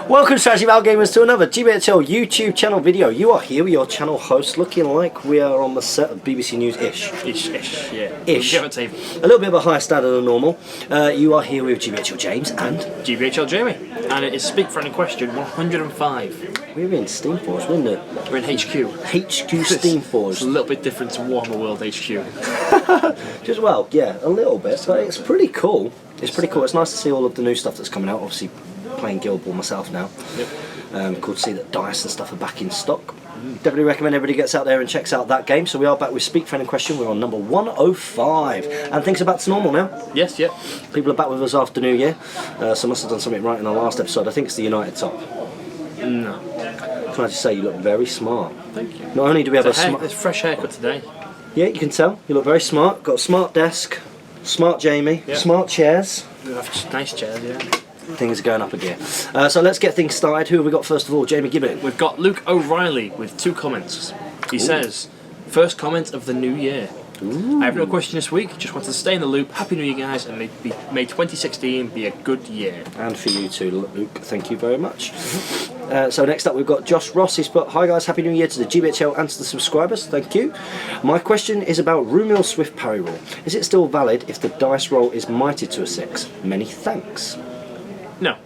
Welcome, Strategy Val Gamers, to another GBHL YouTube channel video. You are here with your channel host, looking like we are on the set of BBC News-ish. Ish, yeah. Ish. A little bit of a higher standard than normal. You are here with GBHL James and GBHL Jamie. And it is Speak Friendly Question 105. We're in Steam Force, we're in HQ. HQ Steam Force. It's a little bit different to Warhammer World HQ. Just, well, yeah, a little bit. So it's pretty cool. It's pretty cool. It's nice to see all of the new stuff that's coming out. Obviously, playing Guild Ball myself now. Yep. Cool to see that dice and stuff are back in stock. Definitely recommend everybody gets out there and checks out that game. So we are back with Speak Friendly Question. We're on number 105, and things are back to normal now. Yes, yeah. People are back with us after New Year. So must have done something right in the last episode. I think it's the United top. No. Can I just say you look very smart? Thank you. Not only do we have it's a fresh haircut today. Yeah, you can tell. You look very smart. Got a smart desk, smart Jamie, smart chairs. We have nice chairs, yeah. Things are going up a gear. So let's get things started. Who have we got first of all? Jamie, give it. We've got Luke O'Reilly with 2 comments. He says, first comment of the new year. I have no question this week, just wanted to stay in the loop. Happy New Year, guys, and may 2016 be a good year. And for you too, Luke. Thank you very much. So next up we've got Josh Ross. He's put, hi guys, Happy New Year to the GBHL and to the subscribers. Thank you. My question is about Rumil Swift parry rule. Is it still valid if the dice roll is mighted to a 6? Many thanks. No.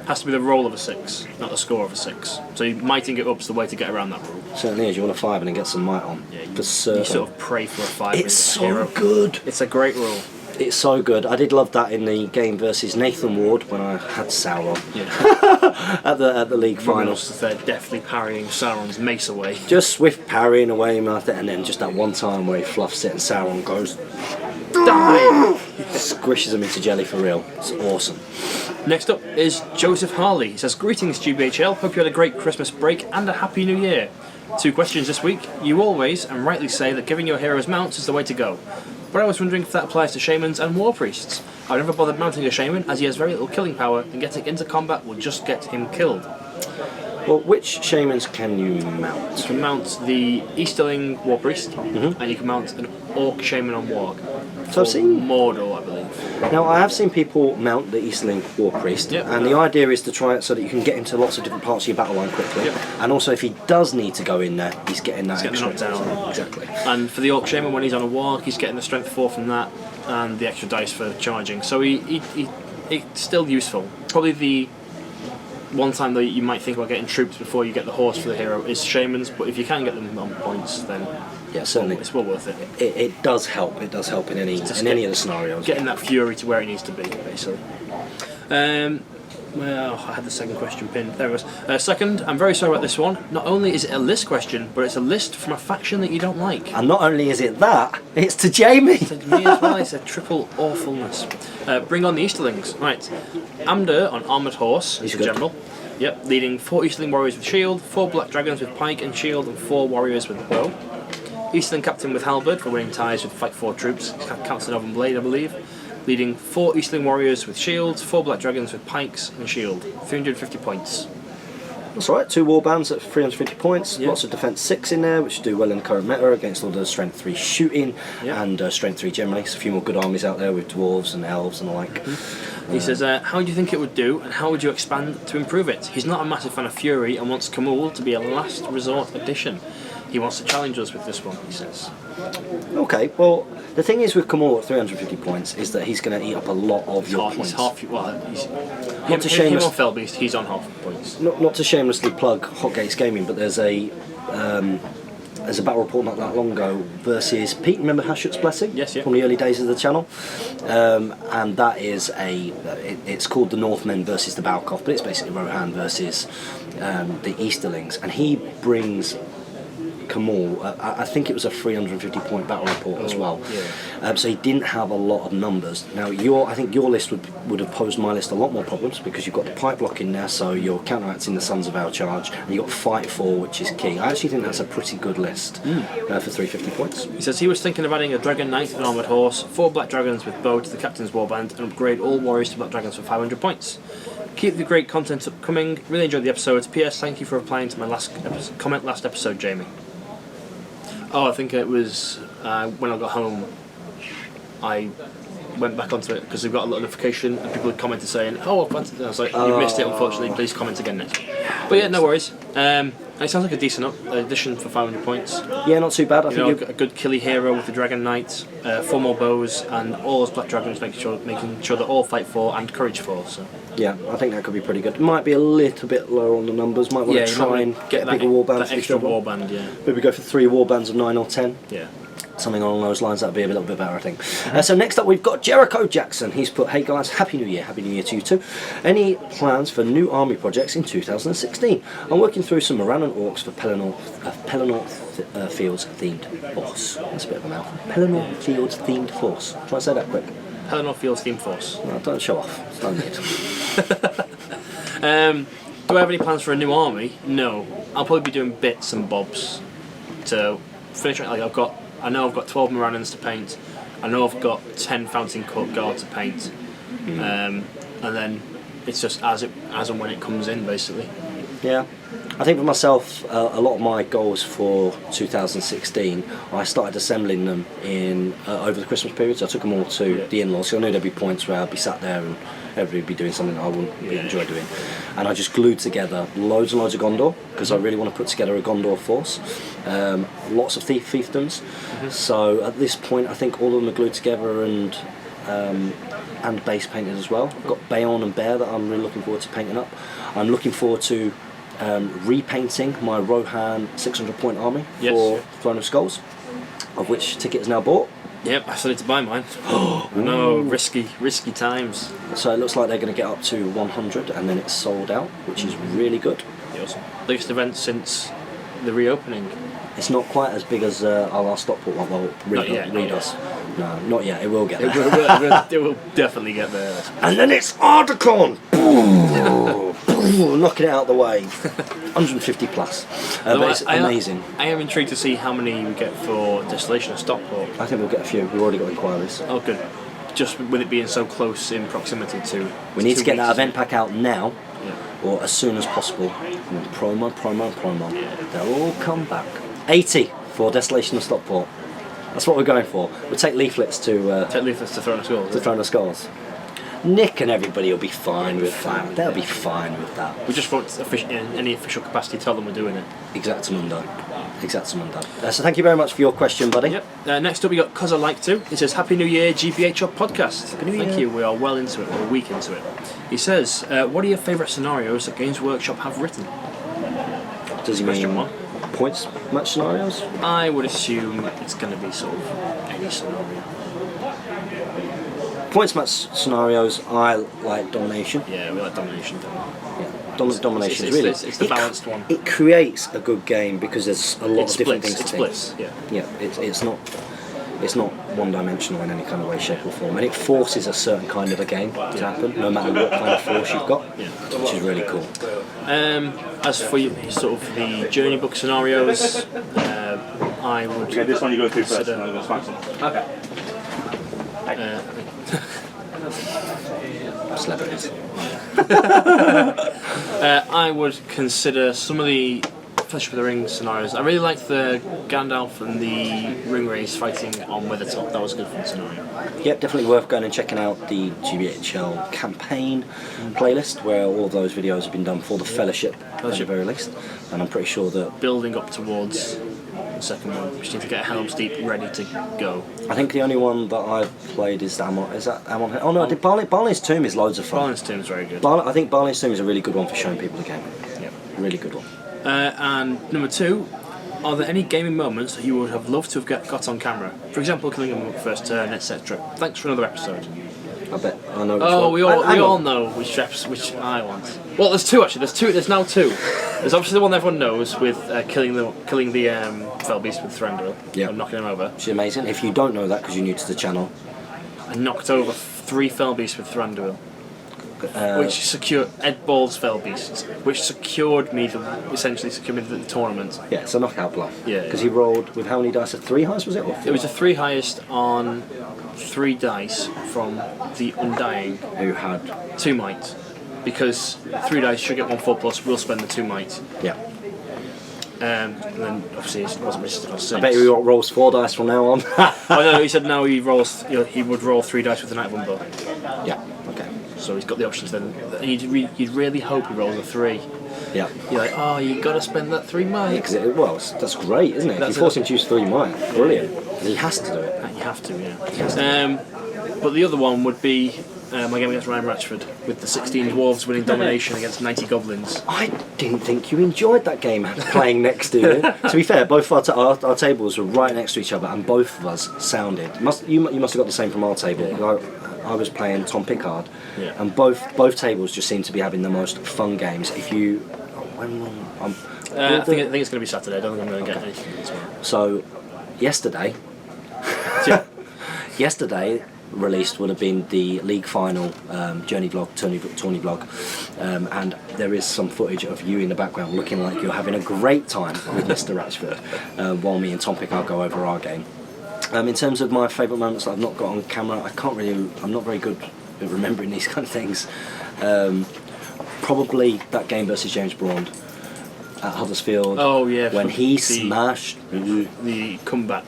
Has to be the roll of a 6, not the score of a 6. So mighting it up is the way to get around that rule. Certainly is. You want a 5 and then get some might on. Yeah, for certain. You sort of pray for a 5. It's so good. It's a great rule. It's so good. I did love that in the game versus Nathan Ward when I had Sauron. Yeah. at the league finals. They're definitely parrying Sauron's mace away. Just swift parrying away, and then just that one time where he fluffs it and Sauron goes, die! Squishes him into jelly for real. It's awesome. Next up is Joseph Harley. He says, greetings GBHL, hope you had a great Christmas break and a happy new year. 2 questions this week. You always, and rightly say, that giving your heroes mounts is the way to go. But I was wondering if that applies to shamans and war priests. I've never bothered mounting a shaman as he has very little killing power and getting into combat will just get him killed. Well, which shamans can you mount? You can mount the Easterling war priest and you can mount an orc shaman on warg. So I've seen Mordor, I believe. Now I have seen people mount the Easterling war priest, and the idea is to try it so that you can get into lots of different parts of your battle line quickly. And also, if he does need to go in there, he's getting that extra knockdown. Exactly. And for the orc shaman, when he's on a warg, he's getting the strength 4 from that and the extra dice for charging. So it's still useful. Probably the one time that you might think about getting troops before you get the horse for the hero is shamans, but if you can get them on points, then certainly it's well worth it. It does help. It does help in any of the scenarios. Getting that fury to where it needs to be, basically. Well, I had the second question pinned. There it was. Second, I'm very sorry about this one. Not only is it a list question, but it's a list from a faction that you don't like. And not only is it that, it's to Jamie. It's to me as well. It's a triple awfulness. Bring on the Easterlings. Right. Amder on Armoured Horse. He's a general. Yep. Leading 4 Easterling warriors with shield, 4 black dragons with pike and shield, and 4 warriors with bow. Easterling captain with halberd for winning ties with fight 4 troops. Counts an oven blade, I believe. Leading 4 Easterling warriors with shields, 4 black dragons with pikes and shield. 350 points. That's right, 2 warbands at 350 points. Lots of defense 6 in there, which do well in the current meta against all the strength 3 shooting and strength 3 generally. So a few more good armies out there with dwarves and elves and the like. He says, how do you think it would do and how would you expand to improve it? He's not a massive fan of Fury and wants Kamul to be a last resort addition. He wants to challenge us with this one, he says. Okay, well, the thing is with Kamul at 350 points is that he's going to eat up a lot of your points. He's on Fellbeast, he's on half points. Not to shamelessly plug Hotgates Gaming, but there's a battle report not that long ago versus Pete. Remember Hashut's Blessing? Yes, yeah. From the early days of the channel, and that is it's called the Northmen versus the Balkoff, but it's basically Rohan versus the Easterlings, and he brings Kamul, I think it was a 350 point battle report as well. So he didn't have a lot of numbers. Now I think your list would have posed my list a lot more problems because you've got the pipe block in there, so you're counteracting the Sons of Our Charge, and you've got fight 4, which is key. I actually think that's a pretty good list for 350 points. He says he was thinking of adding a Dragon Knight with an armoured horse, 4 black dragons with bow to the captain's warband, and upgrade all warriors to black dragons for 500 points. Keep the great content coming. Really enjoyed the episodes. P.S. Thank you for replying to my last episode, Jamie. Oh, I think it was when I got home. I went back onto it because we got a little notification and people had commented saying, "Oh, I was like, you missed it, unfortunately. Please comment again next." But yeah, no worries. It sounds like a decent addition for 500 points. Yeah, not too bad. I think got a good killy hero with the Dragon Knight, 4 more bows, and all those black dragons, making sure that all fight 4 and courage 4. So yeah, I think that could be pretty good. It might be a little bit lower on the numbers. Might want to try and get a bigger warband. That extra warband, yeah. Maybe go for 3 warbands of 9 or 10. Yeah. Something along those lines, that'd be a little bit better, I think. So next up we've got Jericho Jackson. He's put, "Hey guys, Happy New Year to you too. Any plans for new army projects in 2016? I'm working through some Moran and Orcs for Pelennor Fields themed force." That's a bit of a mouthful. Pelennor Fields themed force. Try and say that quick. Pelennor Fields themed force. No, don't show off. It's no need. Do I have any plans for a new army? No. I'll probably be doing bits and bobs to finish it. I know I've got 12 Morannons to paint. I know I've got 10 Fountain Court Guard to paint. And then it's just as and when it comes in, basically. Yeah. I think for myself, a lot of my goals for 2016, I started assembling them in over the Christmas period. So I took them all to the in-laws. So I knew there'd be points where I'd be sat there and everybody would be doing something I wouldn't enjoy doing. And I just glued together loads and loads of Gondor, because I really want to put together a Gondor force. Lots of fiefdoms. So at this point, I think all of them are glued together and base painted as well. I've got Bayon and Bear that I'm really looking forward to painting up. I'm looking forward to repainting my Rohan 600 point army for Throne of Skulls, of which ticket is now bought. Yep, I still need to buy mine. No, risky times. So it looks like they're going to get up to 100 and then it's sold out, which is really good. Awesome. Biggest event since the reopening. It's not quite as big as our Stockport one. Well, read us. No, not yet. It will get there. It will definitely get there. And then it's Ardacon! Knocking it out of the way. 150 plus. But it's amazing. I am intrigued to see how many we get for Desolation of Stockport. I think we'll get a few. We've already got inquiries. Oh, good. Just with it being so close in proximity to... We need to get that event pack out now, or as soon as possible. Promo. Yeah. They'll all come back. 80 for Desolation of Stockport. That's what we're going for. We'll take leaflets to... Throne of Skulls. To Throne of Skulls. Nick and everybody will be fine with that. They'll be fine with that. We just won't, in any official capacity, tell them we're doing it. Exactamundo. So thank you very much for your question, buddy. Yep. Next up we got Cause I Like To. He says, "Happy New Year, GBHL podcast." Thank you. We are well into it. We're a week into it. He says, "What are your favourite scenarios that Games Workshop have written?" Does he mean points match scenarios? I would assume it's going to be sort of any scenario. Points match scenarios, I like domination. Yeah, we like domination. Domination is really. It's the balanced one. It creates a good game because there's a lot of different things to think. It's not one-dimensional in any kind of way, shape or form, and it forces a certain kind of a game to happen, no matter what kind of force you've got, which is really cool. As for sort of the journey book scenarios, I would. Okay, this one you go through first. And I'll go smack some. Okay. Celebrities. I would consider some of the Fellowship of the Ring scenarios. I really liked the Gandalf and the Ringwraiths fighting on Weathertop. That was a good fun scenario. Yep, definitely worth going and checking out the GBHL campaign playlist, where all of those videos have been done for the Fellowship at the very least. And I'm pretty sure that building up towards the second one, we just need to get Helm's Deep ready to go. I think the only one that I've played is Amon. Is that Amon? Oh no, I did Barley's Tomb is loads of fun. Barley's Tomb is very good. I think Barley's Tomb is a really good one for showing people the game. Yep. Really good one. And number 2, are there any gaming moments that you would have loved to have got on camera? For example, killing them at first turn, etc. Thanks for another episode. I bet I know. We all know which I want. Well, there's 2 actually. There's now 2. There's obviously the one everyone knows with killing the Fell Beast with Thranduil and knocking him over. Which is amazing. If you don't know that because you're new to the channel, I knocked over 3 Fell Beasts with Thranduil. Which secured Ed Ball's Fell Beasts, which essentially secured me the tournament. Yeah, it's a knockout blow. Yeah. Because he rolled with how many dice? A 3 highest, was it? Or 4? It was a 3 highest on 3 dice from the Undying, who had 2 might. Because 3 dice should get 1 4+, we'll spend the 2 might. Yeah. And then obviously it wasn't registered on 6. I bet he rolls 4 dice from now on. Oh no, he said now he rolls. He would roll 3 dice with the Knight of Umber. Yeah. Okay. So he's got the options then. And you'd really hope he rolls a 3. Yeah. You're like, oh, you got to spend that 3 might. Because that's great, isn't it? If you force him to use 3 might, brilliant. He has to do it. You have to, yeah. But the other one would be my game against Ryan Ratchford with the 16 dwarves winning domination against 90 goblins. I didn't think you enjoyed that game playing next to you. To be fair, both our tables were right next to each other, and both of us sounded. You must have got the same from our table. Yeah. I was playing Tom Pickard, Yeah. and both tables just seemed to be having the most fun games. If you, I think it's going to be Saturday. I don't think I'm going to get anything this one. So, yesterday released would have been the league final tourney vlog, and there is some footage of you in the background looking like you're having a great time with Mr. Ratchford, while me and Tom Pickard go over our game. In terms of my favourite moments that I've not got on camera, I'm not very good at remembering these kind of things. Probably that game versus James Braund at Huddersfield. Oh yeah, when he smashed the comeback,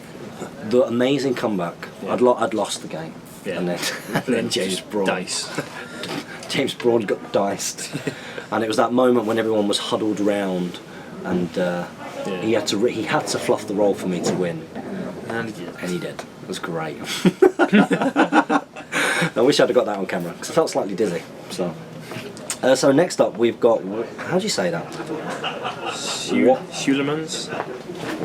the amazing comeback. Yeah. I'd lost the game, yeah. and then James Braund. Dice. James Braund got diced, and it was that moment when everyone was huddled round, and he had to fluff the roll for me to win, and he did. It was great. I wish I'd have got that on camera because I felt slightly dizzy. So next up we've got, how do you say that? Suleiman's.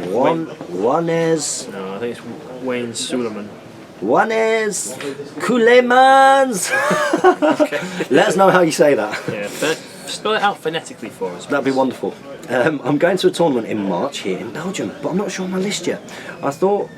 One is. No, I think it's Wayne Suleiman. One is Kulemans. Okay. Let us know how you say that. Yeah, spell it out phonetically for us. That'd be wonderful. I'm going to a tournament in March here in Belgium, but I'm not sure on my list yet. I thought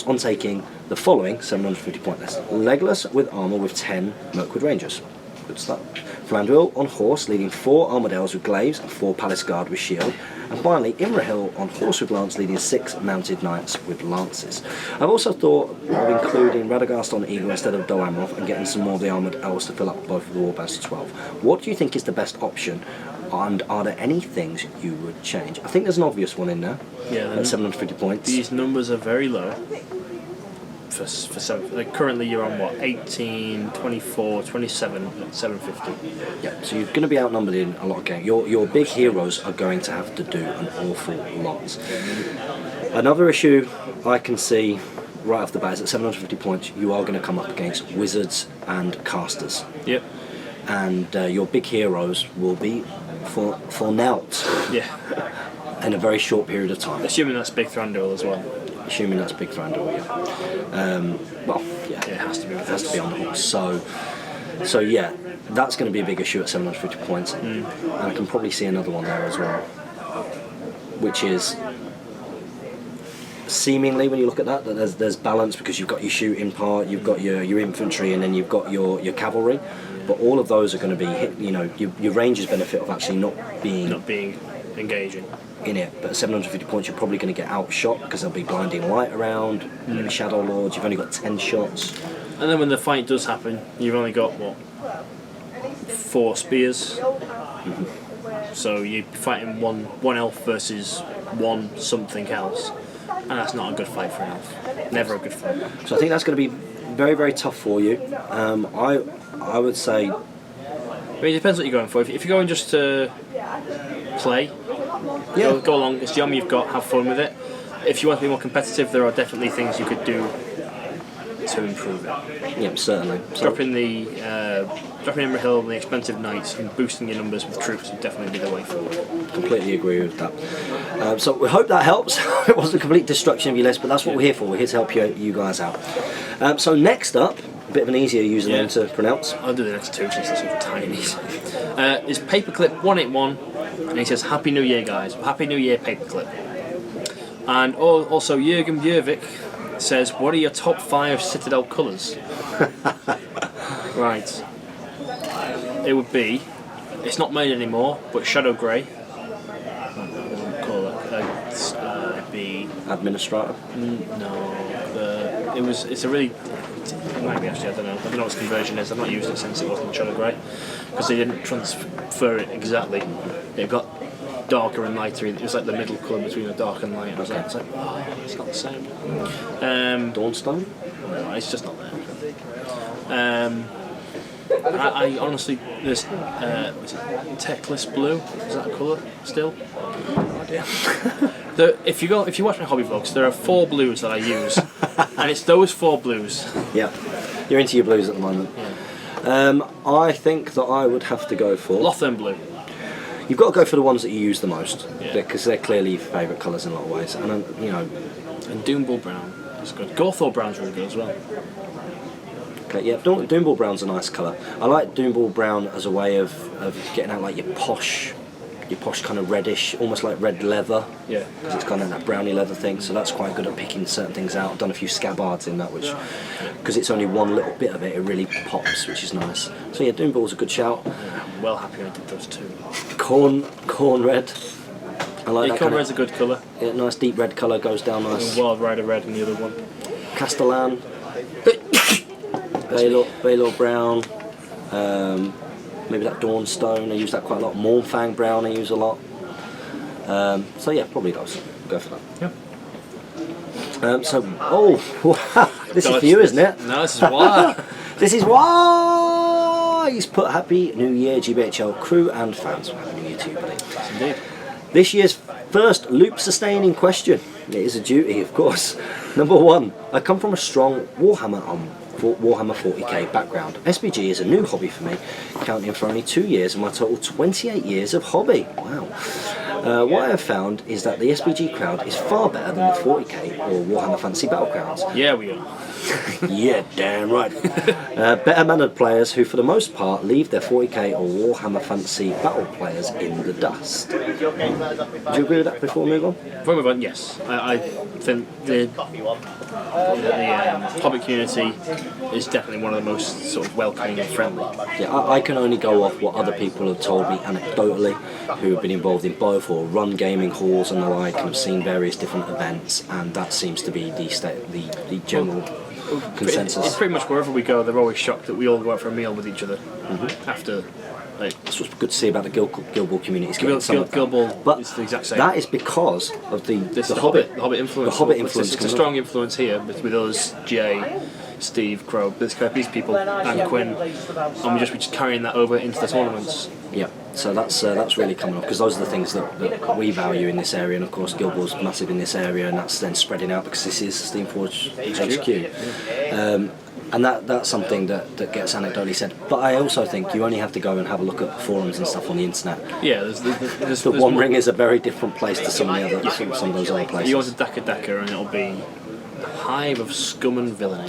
on taking the following 750 point list: Legolas with armour with 10 Mirkwood Rangers. Good start. Flandriel on horse, leading 4 Armadales with glaives and 4 Palace Guard with shield. And finally, Imrahil on horse with lance, leading 6 Mounted Knights with lances. I've also thought of including Radagast on eagle instead of Doamroth and getting some more of the armoured elves to fill up both of the warbands to 12. What do you think is the best option? And are there any things you would change? I think there's an obvious one in there. Yeah, at 750 points. These numbers are very low. For 7, like currently you're on what, 18, 24, 27 at 750. Yeah, so you're going to be outnumbered in a lot of games. Your big heroes are going to have to do an awful lot. Another issue I can see right off the bat is at 750 points you are going to come up against wizards and casters. Yep. And your big heroes will be for naught. Yeah. In a very short period of time. Assuming that's Big Thranduil as well. Assuming that's Big Thranduil, yeah. It has to be. It has to be on the horse. So yeah, that's going to be a big issue at 750 points, and I can probably see another one there as well, which is seemingly when you look at that there's balance because you've got your shooting part, you've got your infantry, and then you've got your cavalry, but all of those are going to be hit. Your ranger's benefit of actually not being engaging in it, but at 750 points you're probably going to get outshot because there'll be blinding light around, maybe Shadow Lords. You've only got 10 shots, and then when the fight does happen you've only got 4 spears. So you're fighting one elf versus one something else, and that's not a good fight for an elf. Never a good fight. So I think that's going to be very, very tough for you. I would say, I mean, it depends what you're going for. If you're going just to play, go along, it's the army you've got, have fun with it. If you want to be more competitive, there are definitely things you could do to improve it. Yeah, certainly. Dropping Imrahil and the expensive knights and boosting your numbers with troops would definitely be the way forward. Completely agree with that. So we hope that helps. It wasn't a complete destruction of your list, but that's what we're here for. We're here to help you guys out. So next up, a bit of an easier username to pronounce. I'll do the next 2 since they're so tiny. Is Paperclip181, and he says, Happy New Year, guys. Happy New Year, Paperclip. And also Jürgen Björvik says, what are your top 5 Citadel colours? Right. It would be, it's not made anymore, but Shadow Grey. It'd be Administrator. No, it's a really. It might be actually. I don't know what its conversion is. I've not used it since it wasn't Shadow Grey because they didn't transfer it exactly. It got darker and lighter. It was like the middle colour between a dark and light. And I was like, oh, it's not the same. Dawnstone? No, it's just not there. I honestly, there's is it Techless Blue? Is that a colour still? No idea. If you watch my hobby vlogs, there are 4 blues that I use, and it's those 4 blues. Yeah, you're into your blues at the moment. Yeah. I think that I would have to go for Lothern Blue. You've got to go for the ones that you use the most, Yeah. because they're clearly your favourite colours in a lot of ways. And And Doombull Brown is good. Gawthor Brown's really good as well. okay, yeah, Doomball Brown's a nice colour. I like Doomball Brown as a way of getting out like your posh kind of reddish, almost like red leather. Yeah. Because it's kind of that browny leather thing, so that's quite good at picking certain things out. I've done a few scabbards in that, which, because it's only one little bit of it, it really pops, which is nice. So yeah, Doomball's a good shout. I'm well happy I did those 2. Corn red. I like that Corn kind Red's a good colour. yeah, nice deep red colour, goes down nice. And Wild Rider Red and the other one. Castellan. Baylor Brown. Maybe that Dawnstone, I use that quite a lot. Mornfang Brown I use a lot. So yeah, probably those. Go for that. Yeah. This is for you, isn't it? No, this is why. This is why he's put Happy New Year GBHL crew and fans. Happy New Year to you, buddy. Yes, indeed. This year's first loop sustaining question. It is a duty, of course. Number 1. I come from a strong Warhammer 40k background. SBG is a new hobby for me, counting for only 2 years of my total 28 years of hobby. Wow. What I have found is that the SBG crowd is far better than the 40k or Warhammer Fantasy Battlegrounds. Yeah, we are. Yeah, damn right. Better mannered players who, for the most part, leave their 40k or Warhammer Fantasy Battle players in the dust. Do you agree with that before we move on? Before we move on, yes. I think the Hobbit community is definitely one of the most sort of welcoming and friendly. Yeah, I can only go off what other people have told me anecdotally, who have been involved in both or run gaming halls and the like, and have seen various different events, and that seems to be the general consensus. It's pretty much wherever we go, they're always shocked that we all go out for a meal with each other after. That's what's good to see about the Guild Ball community. Guild Ball but is the exact same. That is because of the Hobbit influence. The Hobbit influence. It's a strong influence here with us, Jay, Steve, Crow, these people, and Quinn, and we're just carrying that over into the tournaments. Yeah, so that's really coming off, because those are the things that we value in this area, and of course Guild Ball's massive in this area, and that's then spreading out because this is Steamforge HQ. And that's something that gets anecdotally said. But I also think you only have to go and have a look at forums and stuff on the internet. Yeah, there's the One Ring is a very different place to some of the other, some of those other places. You go to Daka and it'll be a hive of scum and villainy.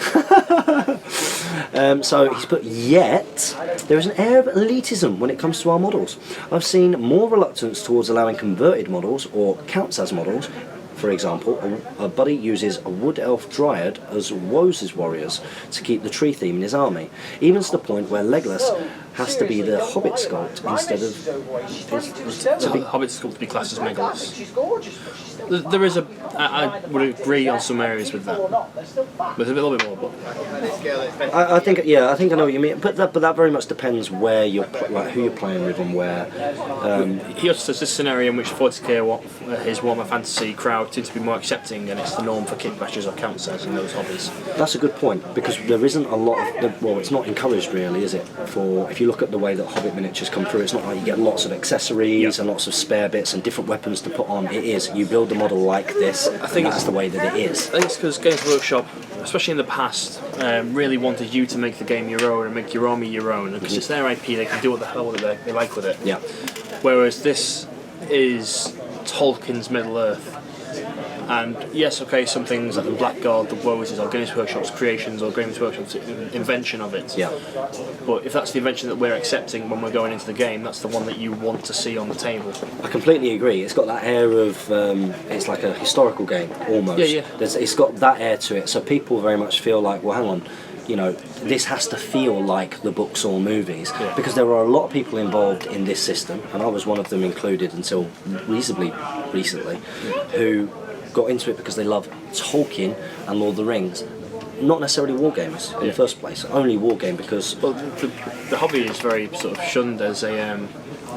So he's put, yet there is an air of elitism when it comes to our models. I've seen more reluctance towards allowing converted models or counts as models. For example, a buddy uses a wood elf dryad as Woes' warriors to keep the tree theme in his army, even to the point where Legolas has to be the Hobbit sculpt instead of the Hobbit sculpt to be classed as Megalith. There is I would agree on some areas with that. There's a little bit more, but I think I know what you mean. But that very much depends where who you're playing with and where. Here's this scenario in which 40k his Warhammer Fantasy crowd tends to be more accepting, and it's the norm for kit bashes or count sets in those hobbies. That's a good point, because there isn't a lot of it's not encouraged really, is it? For if you look at the way that Hobbit miniatures come through, it's not like you get lots of accessories and lots of spare bits and different weapons to put on. It is, you build the model like this. I think that's the way that it is. I think it's because Games Workshop, especially in the past, really wanted you to make the game your own and make your army your own, because it's their IP, they can do what the hell they like with it. Yeah. Whereas this is Tolkien's Middle Earth. And yes, okay, some things like the Black God, the Woes are Games Workshop's creations or Games Workshop's invention of it. Yeah. But if that's the invention that we're accepting when we're going into the game, that's the one that you want to see on the table. I completely agree. It's got that air of it's like a historical game almost. Yeah. It's got that air to it, so people very much feel like, well, hang on, this has to feel like the books or movies, because there are a lot of people involved in this system, and I was one of them included until reasonably recently, who got into it because they love Tolkien and Lord of the Rings, not necessarily wargamers in the first place, only wargame because... Well, the hobby is very sort of shunned as a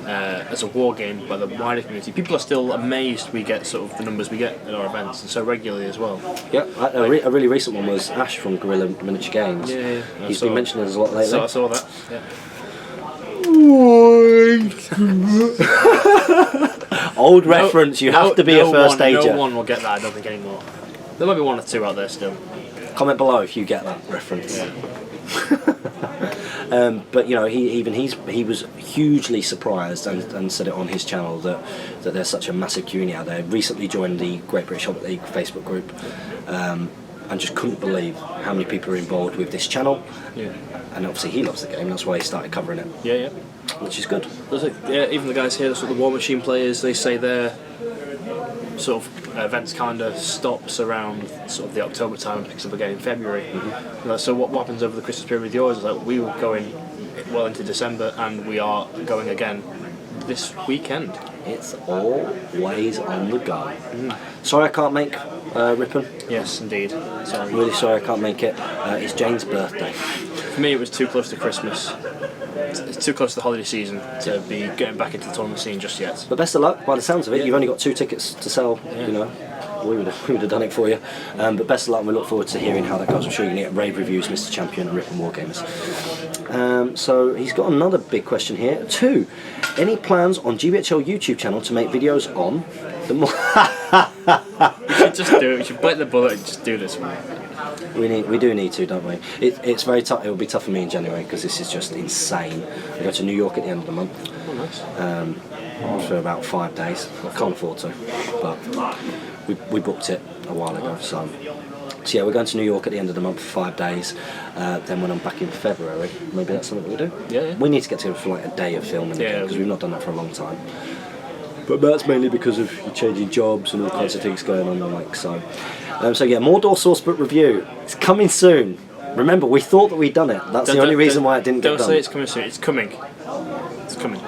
as a war game by the wider community. People are still amazed we get sort of the numbers we get at our events, and so regularly as well. Yeah, a really recent one was Ash from Guerrilla Miniature Games. Yeah. He's been mentioning us a lot lately. So I saw that. Yeah. Old reference, you have to be a first stager. No one will get that, I don't think, anymore. There might be one or two out there still. Comment below if you get that reference. Yeah. But you know, he was hugely surprised and said it on his channel that there's such a massive community out there. Recently joined the Great British Hobbit League Facebook group, and just couldn't believe how many people are involved with this channel. Yeah. And obviously he loves the game. That's why he started covering it. Yeah. Which is good. Even the guys here, sort of the War Machine players, they say their sort of events calendar stops around sort of the October time and picks up again in February. Mm-hmm. So what happens over the Christmas period with yours is like we were going well into December and we are going again this weekend. It's always on the go. Sorry I can't make Ripon. Yes, indeed. Sorry. Really sorry I can't make it. It's Jane's birthday. For me, it was too close to Christmas. It's too close to the holiday season to be getting back into the tournament scene just yet. But best of luck. By the sounds of it, you've only got 2 tickets to sell. Yeah. You know, we would have done it for you. But best of luck, and we look forward to hearing how that goes. I'm sure you're going to get rave reviews, Mr. Champion and Ripon Wargamers. So he's got another big question here. 2. Any plans on GBHL YouTube channel to make videos on the more? We should just do it. We should bite the bullet and just do this one. We do need to, don't we? It's very tough. It will be tough for me in January because this is just insane. I go to New York at the end of the month. Oh, nice. For about 5 days. I can't afford to, but we booked it a while ago. So yeah, we're going to New York at the end of the month for 5 days. Then when I'm back in February, maybe that's something we do. Yeah. We need to get together for like a day of filming because we've not done that for a long time. But that's mainly because of you changing jobs and all kinds of things going on, like so. So yeah, more Door Sourcebook review. It's coming soon. Remember, we thought that we'd done it. That's the only reason why it didn't get done. Don't say it's coming soon. It's coming. It's coming.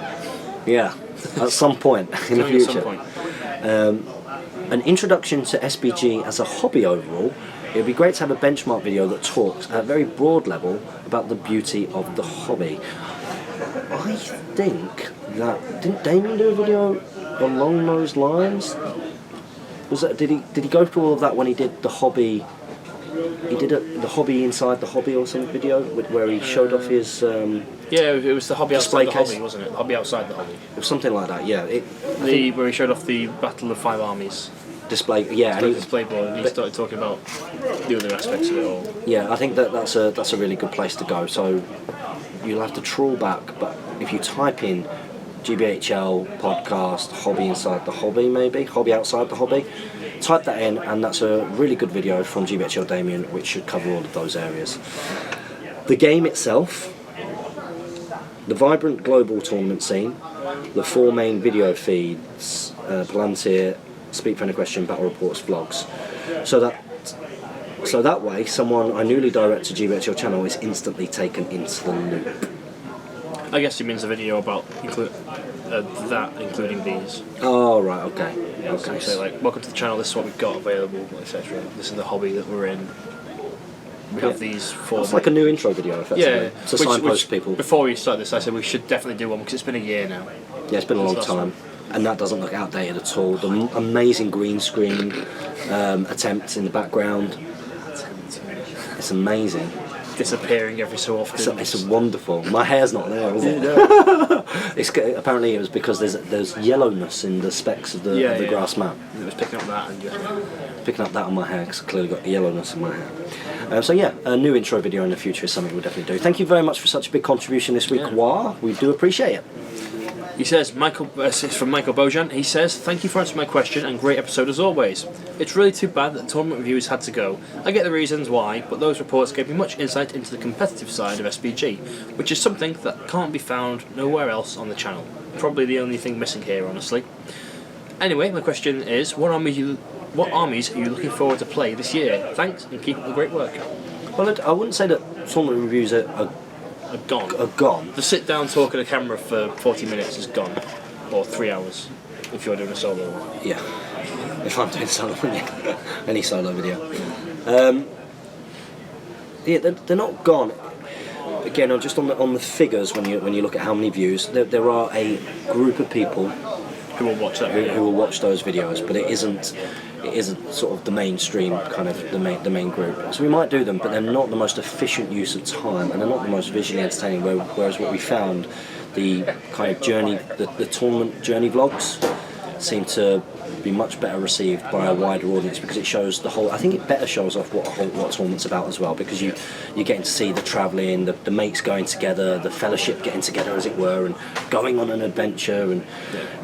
Yeah, at some point in the future. At some point. An introduction to SBG as a hobby overall. It would be great to have a benchmark video that talks at a very broad level about the beauty of the hobby. I think that didn't Damien do a video along those lines? Was that, did he go through all of that when he did the hobby? He did the hobby inside the hobby or some video where he showed off his yeah, it was the hobby display outside case. the hobby, wasn't it? The hobby outside the hobby. It was something like that. Yeah, Where he showed off the Battle of 5 Armies. Display. Yeah, And display board, and he started talking about the other aspects of it all. Yeah, I think that's a really good place to go. So you'll have to trawl back, but if you type in GBHL podcast hobby inside the hobby, maybe hobby outside the hobby, type that in, and that's a really good video from GBHL Damien, which should cover all of those areas. The game itself, the vibrant global tournament scene, the 4 main video feeds, Palantir, Speak Friendly Question, Battle Reports, Vlogs. So that way, someone I newly direct to GBHL channel is instantly taken into the loop. I guess he means the video about including these. Oh right, okay. So you say like, welcome to the channel, this is what we've got available, etc. This is the hobby that we're in. We have these 4. It's like a new intro video, effectively. To signpost people. Before we started this, I said we should definitely do one because it's been a year now. Yeah, it's been a long time. And that doesn't look outdated at all. The amazing green screen attempts in the background. It's amazing. Disappearing every so often. It's wonderful. My hair's not there, is it? Apparently it was because there's yellowness in the specks of the grass map. It was picking up that and picking up that on my hair because I clearly got yellowness in my hair. So yeah, a new intro video in the future is something we'll definitely do. Thank you very much for such a big contribution this week, Wah. We do appreciate it. He says, it's from Michael Bojan, he says, thank you for answering my question and great episode as always. It's really too bad that the tournament reviews had to go. I get the reasons why, but those reports gave me much insight into the competitive side of SBG, which is something that can't be found nowhere else on the channel. Probably the only thing missing here, honestly. Anyway, my question is, what armies are you looking forward to play this year? Thanks, and keep up the great work. Well, I wouldn't say that tournament reviews are gone. The sit down talk at a camera for 40 minutes is gone. Or 3 hours, if you're doing a solo one. Yeah. If I'm doing solo video. Any solo video. Yeah, they're not gone. again, just on the figures, when you look at how many views, there are a group of people Who will watch that? who will watch those videos, but it isn't sort of the mainstream kind of the main group. So we might do them, but they're not the most efficient use of time, and they're not the most visually entertaining. Whereas what we found, the kind of journey, the tournament journey vlogs, seem to be much better received by a wider audience, because it shows the whole. I think it better shows off what tournament's about as well, because you're getting to see the travelling, the mates going together, the fellowship getting together, as it were, and going on an adventure, and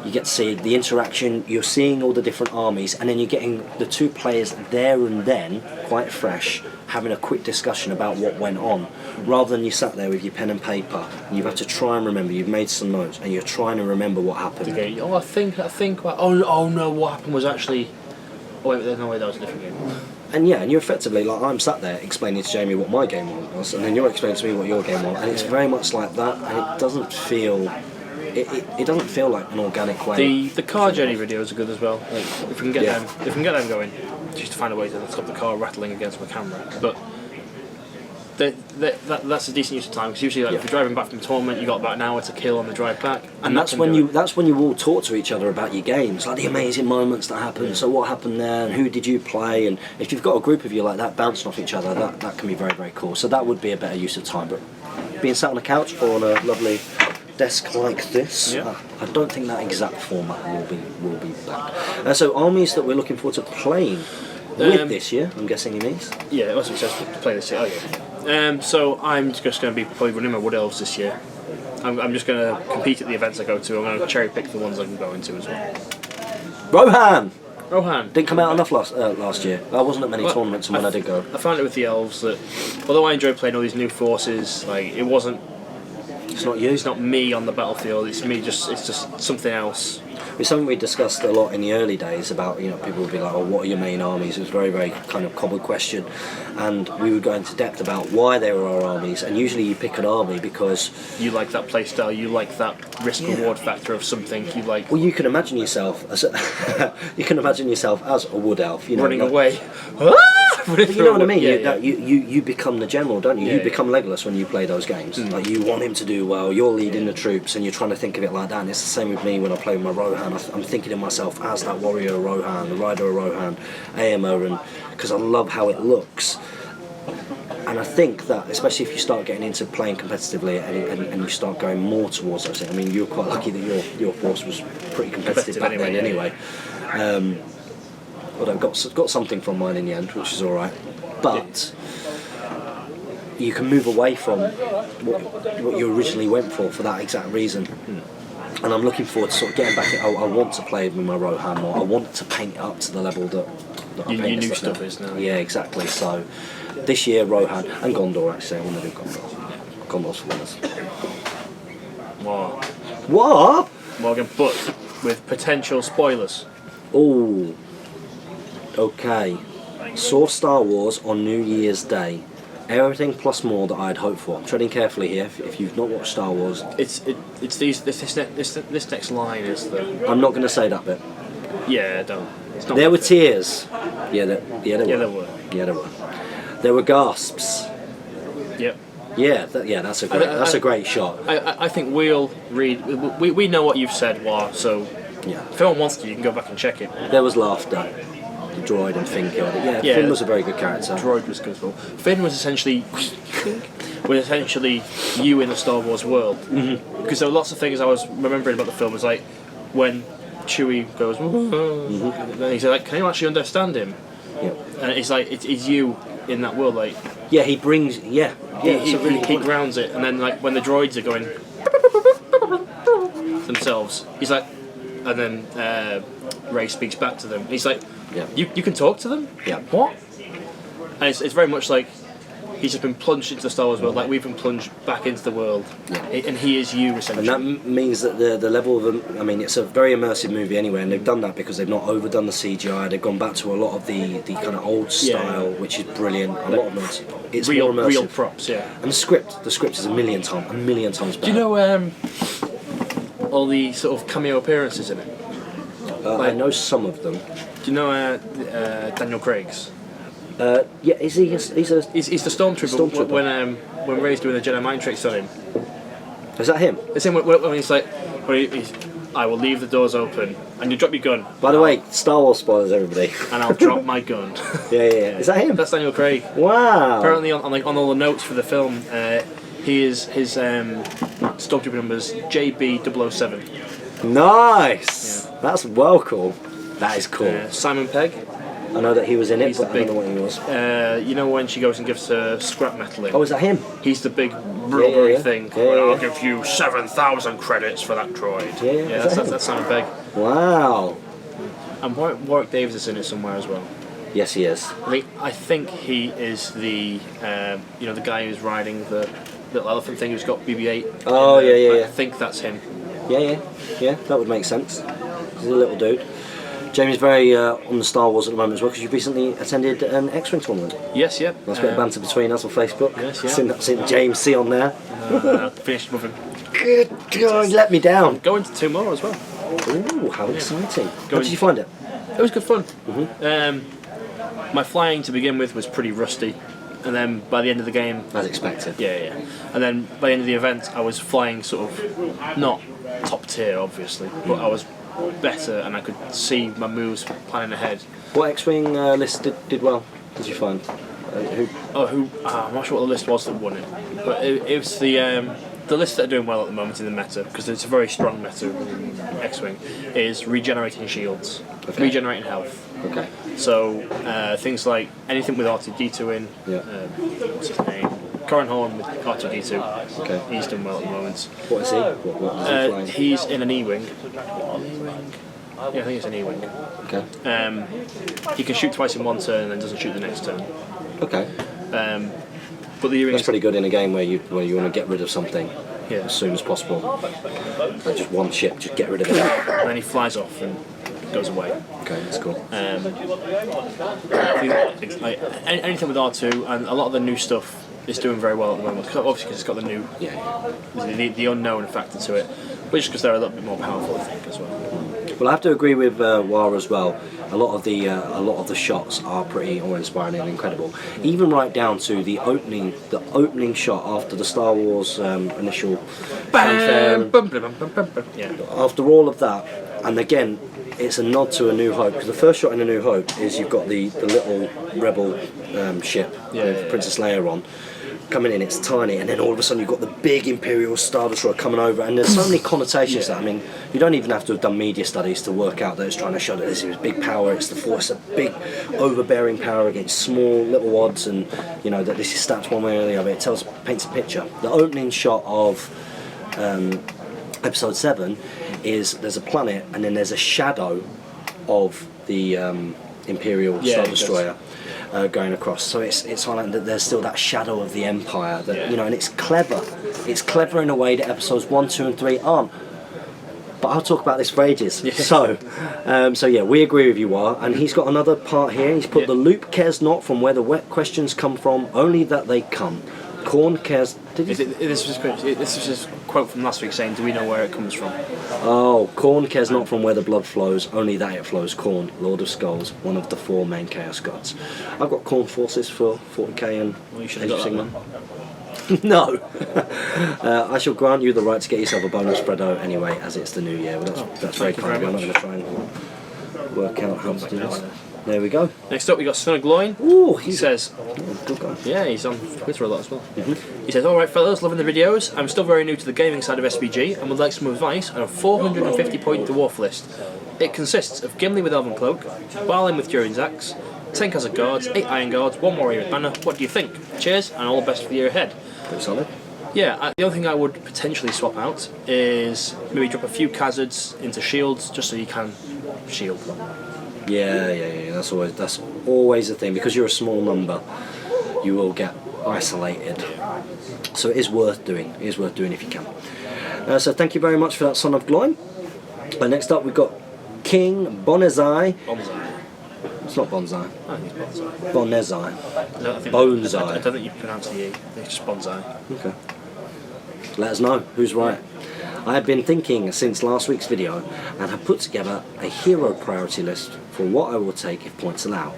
you get to see the interaction. You're seeing all the different armies, and then you're getting the two players there and then, quite fresh, having a quick discussion about what went on, rather than you sat there with your pen and paper and you've had to try and remember. You've made some notes and you're trying to remember what happened. Okay. Oh, I think. Oh no, what happened was actually. Oh wait, there's no way that was a different game. And you're effectively like, I'm sat there explaining to Jamie what my game was, and then you're explaining to me what your game was, and it's very much like that, and it doesn't feel. It doesn't feel like an organic way. The car journey videos are good as well. Like, if we can get them going, just to find a way to stop the car rattling against my camera. But that's a decent use of time, because usually if you're driving back from the tournament, you got about an hour to kill on the drive back, and that's when you all talk to each other about your games, like the amazing moments that happened. So what happened there, and who did you play? And if you've got a group of you like that bouncing off each other, that can be very, very cool. So that would be a better use of time. But being sat on a couch or on a lovely desk like this, I don't think that exact format will be back. So armies that we're looking forward to playing with this year, I'm guessing he means. Yeah, it was successful to play this year. Oh yeah. So I'm just going to be probably running my Wood Elves this year. I'm just going to compete at the events I go to. I'm going to cherry pick the ones I can go into as well. Rohan didn't come out enough last year. I wasn't at many tournaments, and when I did go, I found it with the Elves that although I enjoyed playing all these new forces, like it wasn't. It's not you. It's not me on the battlefield. It's me. It's just something else. It's something we discussed a lot in the early days about, people would be like, oh, what are your main armies? It was a very, very kind of cobbled question, and we would go into depth about why they were our armies. And usually you pick an army because you like that playstyle, you like that risk-reward factor of something. You like. Well, you can imagine yourself as a wood elf, running away. You know what I mean? Yeah, you become the general, don't you? Yeah, you become Legolas when you play those games. Like, you want him to do well. You're leading the troops, and you're trying to think of it like that. And it's the same with me when I play with my Rohan. I'm thinking of myself as that warrior Rohan, the rider of Rohan, AMO, and because I love how it looks. And I think that, especially if you start getting into playing competitively and you start going more towards those things. I mean, you were quite lucky that your force was pretty competitive back then anyway. Although I got something from mine in the end, which is all right. But you can move away from what you originally went for that exact reason. And I'm looking forward to sort of getting back. I want to play with my Rohan more. I want to paint it up to the level that your new stuff is now. Yeah, exactly. So this year, Rohan and Gondor. Actually, I want to do Gondor. Gondor's for winners. What? Morgan, but with potential spoilers. Oh. Okay. Saw Star Wars on New Year's Day. Everything plus more that I'd hoped for. I'm treading carefully here. If you've not watched Star Wars, it's this next line is the. I'm not going to say that bit. Yeah, don't. It's not there were tears. Yeah, there were. Yeah, there were. There were gasps. Yep. Yeah, that's a great shot. I think we'll read. We know what you've said, War. So yeah, if anyone wants to, you can go back and check it. There was laughter. The droid and Finn killed it. Yeah, Finn was a very good character. Droid was good as well. Finn was essentially you in the Star Wars world. Because there were lots of things I was remembering about the film. Was like when Chewie goes, and he's like, "Can you actually understand him?" Yeah. And it's like it's you in that world. Like he brings he grounds it, and then like when the droids are going themselves, he's like, and then Rey speaks back to them. He's like. Yeah. You can talk to them? Yeah. What? And it's very much like he's just been plunged into the Star Wars world, like we've been plunged back into the world. Yeah. And he is you, essentially. And that means that the level of... I mean, it's a very immersive movie anyway, and they've done that because they've not overdone the CGI. They've gone back to a lot of the kind of old style, which is brilliant. A lot of it. It's real, more immersive. real props, yeah. And the script is a million times better. Do you know all the sort of cameo appearances in it? I know some of them. Do you know Daniel Craig's? Yeah, is he? He's a. He's the Stormtrooper. When Rey's doing the Jedi mind tricks on him. Is that him? It's him when he's like, I will leave the doors open, and you drop your gun. By the way, Star Wars spoilers, everybody. And I'll drop my gun. Yeah. Is that him? That's Daniel Craig. Wow. Apparently, on all the notes for the film, his Stormtrooper number's JB007. Nice. Yeah. That's well cool. That is cool. Simon Pegg. I know that he was in it, He's but I don't know what he was. You know when she goes and gives her scrap metal in? Oh, is that him? He's the big rubbery thing. Yeah, I'll give you 7,000 credits for that droid. Yeah, that's Simon Pegg. Wow. And Warwick Davis is in it somewhere as well. Yes, he is. I think he is the the guy who's riding the little elephant thing who's got BB-8. Oh, yeah. I think that's him. Yeah. That would make sense. He's a little dude. Jamie's very on the Star Wars at the moment as well, because you've recently attended an X-Wing tournament. Yes, yeah. Nice bit of banter between us on Facebook. Yes, yeah. Seen James C on there. Finished moving. Good God, let me down. Going to 2 more as well. Ooh, how exciting. How did you find it? It was good fun. Mm-hmm. My flying to begin with was pretty rusty, and then by the end of the game... As expected. Yeah. And then by the end of the event, I was flying sort of, not top tier obviously, but I was better and I could see my moves planning ahead. What X-Wing list did well, did you find? Who? I'm not sure what the list was that won it, but it was the list that are doing well at the moment in the meta, because it's a very strong meta in X-Wing, is regenerating shields, regenerating health. Okay. So things like anything with R2D2 in, what's his name? Corran Horn with R2D2. Okay. He's done well at the moment. What is he? What is he flying? He's in an E-wing. Yeah, I think it's an E-wing. Okay. He can shoot twice in one turn and then doesn't shoot the next turn. Okay. But the E-wing That's pretty good in a game where you want to get rid of something as soon as possible. Like just one ship, just get rid of it. And then he flies off and goes away. Okay, that's cool. I think, like, anything with R2 and a lot of the new stuff is doing very well at the moment. Obviously, because it's got the new, the unknown factor to it, but just because they're a little bit more powerful, I think, as well. Well, I have to agree with Wara as well. A lot of the shots are pretty awe-inspiring and incredible. Even right down to the opening shot after the Star Wars initial fanfare. After all of that, and again, it's a nod to A New Hope, because the first shot in A New Hope is you've got the little rebel ship with Princess Leia on. Coming in, it's tiny, and then all of a sudden you've got the big Imperial Star Destroyer coming over, and there's so many connotations that, I mean, you don't even have to have done media studies to work out that it's trying to show that this is big power, it's the Force, a big overbearing power against small little odds, and that this is stats one way or the other. It paints a picture. The opening shot of Episode 7 is there's a planet, and then there's a shadow of the Imperial Star Destroyer. Going across, so it's highlighting that there's still that shadow of the Empire, that and it's clever. It's clever in a way that episodes 1, 2, and 3 aren't. But I'll talk about this for ages. Yeah. So yeah, we agree with you, War, and he's got another part here. He's put the loop cares not from where the wet questions come from, only that they come. Corn cares. This was just a quote from last week saying, "Do we know where it comes from?" Oh, corn cares not from where the blood flows, only that it flows. Corn, Lord of Skulls, one of the 4 main Chaos Gods. I've got Corn forces for 40k and. Well, you should have got that one. No. I shall grant you the right to get yourself a bonus spreado anyway, as it's the new year. Well, that's very kind of you. I'm not going to try and work out how to do this. There we go. Next up, we got Son of Gloin. Ooh, he says, good guy. Yeah, he's on Twitter a lot as well. He says, "Alright fellas, loving the videos. I'm still very new to the gaming side of SBG and would like some advice on a 450 point dwarf list. It consists of Gimli with Elven Cloak, Balin with Durin's Axe, 10 Khazad Guards, 8 Iron Guards, 1 Warrior with Banner. What do you think? Cheers, and all the best for the year ahead." Pretty solid. Yeah, the only thing I would potentially swap out is maybe drop a few Khazads into shields, just so you can shield them. Yeah. That's always the thing, because you're a small number. You will get isolated. So it is worth doing. It is worth doing if you can. So thank you very much for that, Son of Gloin. Next up we've got King Bonezai. It's not Bonsai. I think it's Bonsai. Bonezai. Bonsai. I don't think you pronounce the E. I think it's just Bonsai. Okay. Let us know who's right. I have been thinking since last week's video and have put together a hero priority list for what I will take if points allow.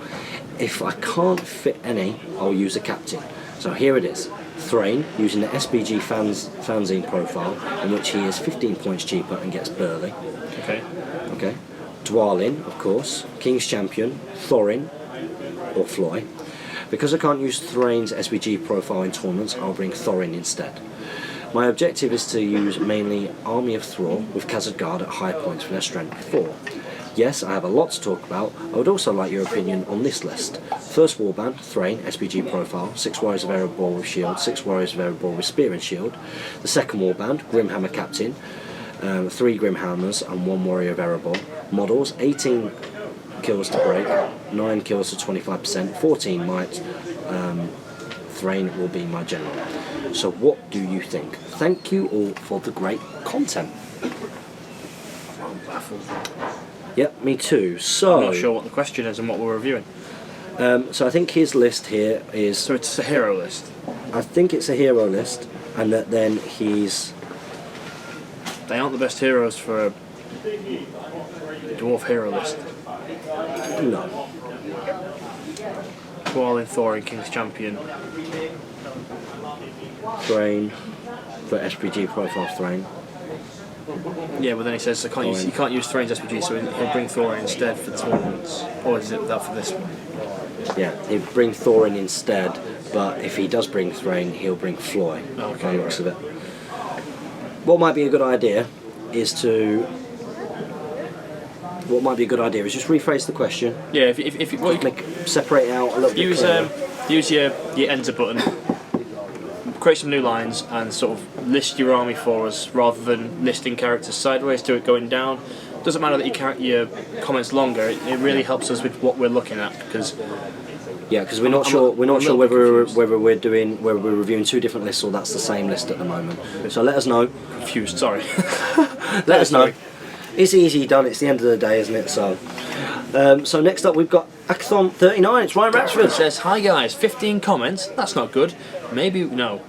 if I can't fit any, I'll use a captain. So here it is. Thrain, using the SBG fanzine profile, in which he is 15 points cheaper and gets Burley. Okay. Dwalin, of course. King's Champion. Thorin, or Floy. Because I can't use Thrain's SBG profile in tournaments, I'll bring Thorin instead. My objective is to use mainly Army of Thrall with Khazad-Guard at high points for their strength 4. Yes, I have a lot to talk about. I would also like your opinion on this list. First warband, Thrain, SBG profile, 6 Warriors of Erebor with shield, 6 Warriors of Erebor with spear and shield. The second warband, Grimhammer captain, 3 Grimhammers and 1 Warrior of Erebor. Models, 18 kills to break, 9 kills to 25%, 14 might. Thrain will be my general. So what do you think? Thank you all for the great content. I'm baffled. Yep, me too. So I'm not sure what the question is and what we're reviewing. So I think his list here is... So it's a hero list? I think it's a hero list, and that then he's... They aren't the best heroes for a dwarf hero list. No. Dwalin, Thorin, King's Champion. Thrain, for SPG profile Thrain. Yeah, but then he says you can't use Thrain's SPG, so he'll bring Thorin instead for the tournaments. Or is it that for this one? Yeah, he'll bring Thorin instead, but if he does bring Thrain, he'll bring Floy. Okay, by the looks of it. What might be a good idea is just rephrase the question. Yeah, if you Separate it out a little bit. Use your enter button, create some new lines, and sort of list your army for us rather than listing characters sideways. Do it going down. Doesn't matter that you carry your comments longer. It really helps us with what we're looking at because. Yeah, because we're not sure whether we're reviewing two different lists or that's the same list at the moment. So let us know. Confused. Sorry. Let us know. It's easy done. It's the end of the day, isn't it? So, so next up we've got Akathon 39. It's Ryan Ratchford. It says, "Hi guys, 15 comments. That's not good. Maybe no."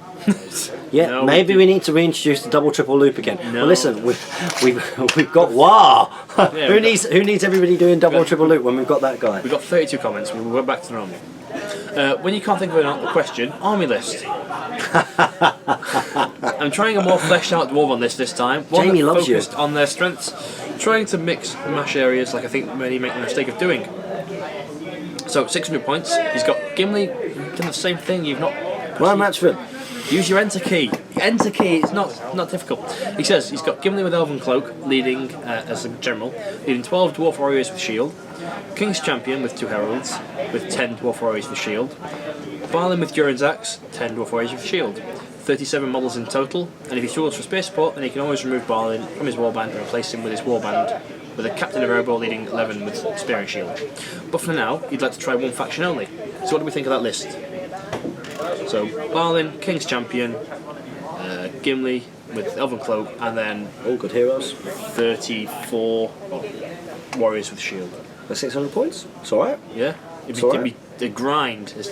Yeah, no, maybe we need to reintroduce the double triple loop again. No. Well, listen, we've got wow. Yeah, who needs everybody doing double triple loop when we've got that guy? We've got 32 comments. We went back to normal. When you can't think of a question, army list. I'm trying a more fleshed out dwarf on this time. One Jamie that loves focused you. on their strengths, trying to mix and mash areas like I think many make the mistake of doing. So 600 points. He's got Gimli doing the same thing. You've not. Ryan Ratchford. Use your enter key. Enter key. It's not difficult. He says he's got Gimli with Elven Cloak, leading as a general, leading 12 Dwarf Warriors with shield. King's Champion with 2 Heralds, with 10 Dwarf Warriors with shield. Balin with Durin's Axe, 10 Dwarf Warriors with shield. 37 models in total, and if he struggles for space support, then he can always remove Balin from his warband and replace him with his warband, with a Captain of Erebor leading 11 with spear and shield. But for now, he'd like to try one faction only. So what do we think of that list? So Balin, King's Champion, Gimli with Elven Cloak, and then all good heroes. 34 Warriors with shield. For 600 points? It's alright. Yeah. It'd be the grind is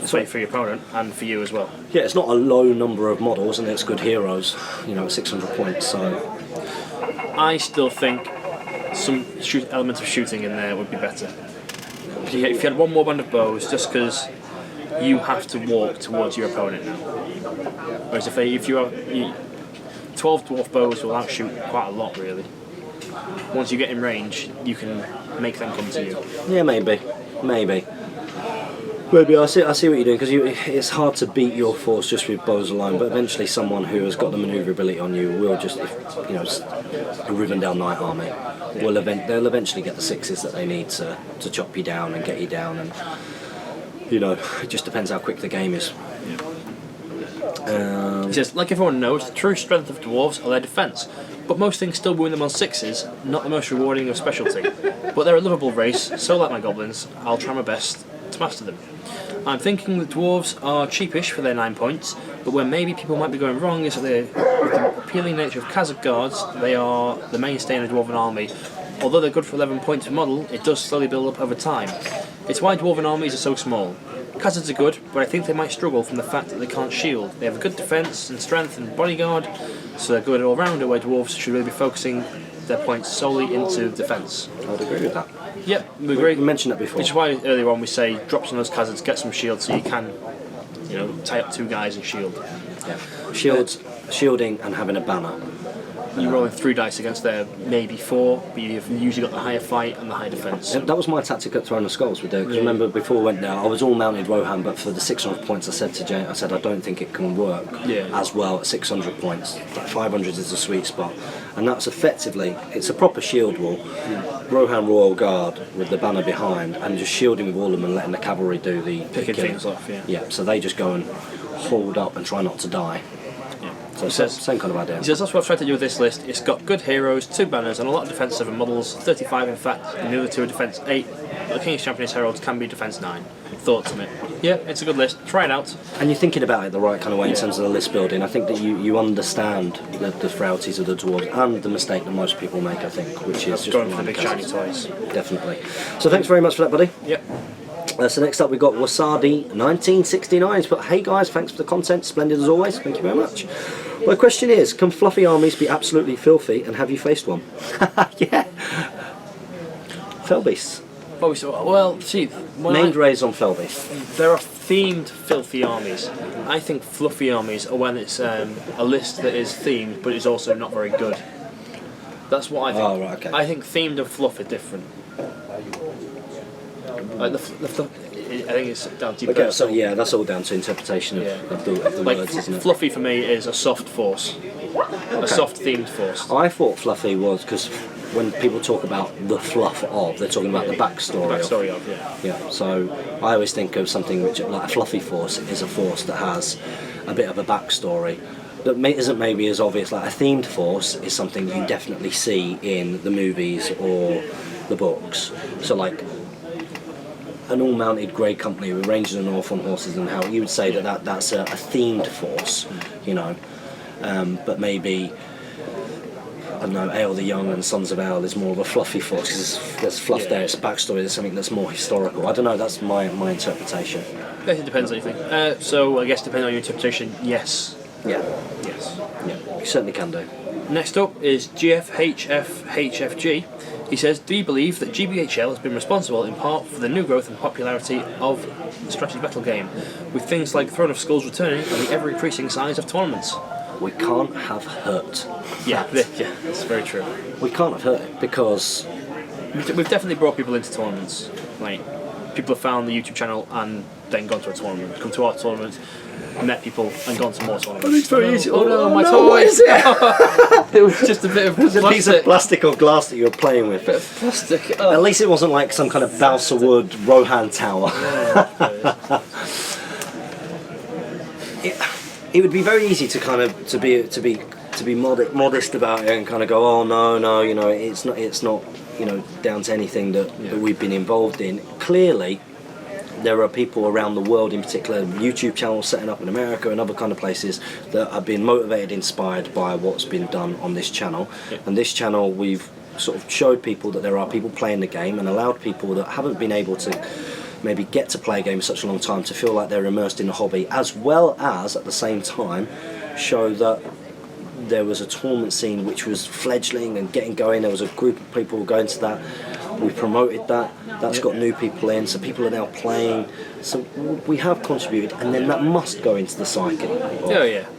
for your opponent and for you as well. Yeah, it's not a low number of models and it's good heroes, at 600 points, so... I still think some element of shooting in there would be better. If you had one more band of bows, just because you have to walk towards your opponent now. Whereas if you have 12 dwarf bows will outshoot quite a lot really. Once you get in range, you can make them come to you. Yeah, maybe. I see what you're doing because it's hard to beat your force just with bows alone. But eventually, someone who has got the manoeuvrability on you will just, a Rivendell Knight army. They'll eventually get the 6s that they need to chop you down and get you down, and it just depends how quick the game is. He says, like everyone knows, the true strength of dwarves are their defence, but most things still win them on 6s, not the most rewarding of specialty. But they're a lovable race, so like my goblins, I'll try my best to master them. I'm thinking the dwarves are cheapish for their 9 points, but where maybe people might be going wrong is that with the appealing nature of Khazad guards, they are the mainstay in a dwarven army. Although they're good for 11 points per model, it does slowly build up over time. It's why dwarven armies are so small. Khazards are good, but I think they might struggle from the fact that they can't shield. They have a good defence and strength and bodyguard, so they're good all-rounder, where dwarves should really be focusing their points solely into defence. I would agree with that. Yep, we agree. We mentioned that before. Which is why earlier on we say drop some of those hazards, get some shield so you can, tie up 2 guys and shield. Yeah. Shielding and having a banner. You're rolling 3 dice against their maybe 4, but you've usually got the higher fight and the higher defence. That was my tactic at Throne of Skulls with because remember before we went there, I was all mounted Rohan, but for the 600 points I said to Jane, I don't think it can work as well at 600 points. Like 500 is the sweet spot. And that's effectively, it's a proper shield wall. Rohan Royal Guard with the banner behind and just shielding with all of them and letting the cavalry do the picking things off, Yeah, so they just go and hold up and try not to die. So same kind of idea. He says that's what I've tried to do with this list. It's got good heroes, 2 banners, and a lot of defence 7 models. 35 in fact, and the other 2 are defence 8. But the King's Champion's Heralds can be defence 9. Thoughts on it? Yeah, it's a good list. Try it out. And you're thinking about it the right kind of way in terms of the list building. I think that you understand the frailties of the dwarves and the mistake that most people make, I think, which is just going for the big shiny toys. Definitely. So thanks very much for that, buddy. Yep. So next up we've got Wasadi 1969. But hey guys, thanks for the content, splendid as always, thank you very much. My question is, can fluffy armies be absolutely filthy, and have you faced one? Yeah. Felbeasts. Well, see, named rays on Felbeasts. There are themed filthy armies. I think fluffy armies are when it's a list that is themed, but it's also not very good. That's what I think. Oh, right, okay. I think themed and fluff are different. I think it's down to okay, so yeah, that's all down to interpretation of the words, isn't it? Fluffy for me is a soft force, a soft themed force. I thought fluffy was because when people talk about the fluff of, they're talking about the backstory. The backstory of, yeah. So I always think of something which, like a fluffy force, is a force that has a bit of a backstory. That isn't maybe as obvious. Like a themed force is something you definitely see in the movies or the books. So like an all-mounted grey company with Rangers and North on horses and how you would say that's a themed force, but maybe I don't know, Ale the Young and Sons of Ale is more of a fluffy force because there's fluff there, it's a backstory, there's something that's more historical. I don't know, that's my interpretation. I guess it depends on anything. So I guess depending on your interpretation, yes. Yeah. Yes. Yeah, you certainly can do. Next up is GFHFHFG. He says, do you believe that GBHL has been responsible in part for the new growth and popularity of the strategy battle game, with things like Throne of Skulls returning and the ever-increasing size of tournaments? We can't have hurt. Yeah, that's very true. We can't have hurt it because we've definitely brought people into tournaments. Like, people have found the YouTube channel and then gone to a tournament, come to our tournament, met people and gone to more tournaments. It's very easy. Oh no, my toy! What is it? It was just a bit of plastic. A piece of plastic or glass that you were playing with. Bit of plastic. At least it wasn't like some kind of balsa wood Rohan tower. It would be very easy to kind of to be modest about it and kind of go, oh no, it's not down to anything that we've been involved in. Clearly, there are people around the world, in particular YouTube channels setting up in America and other kind of places, that have been motivated, inspired by what's been done on this channel. And this channel, we've sort of showed people that there are people playing the game and allowed people that haven't been able to maybe get to play a game for such a long time to feel like they're immersed in the hobby, as well as at the same time show that there was a tournament scene which was fledgling and getting going. There was a group of people going to that. We promoted that. That's got new people in, so people are now playing. So we have contributed, and then that must go into the psyche.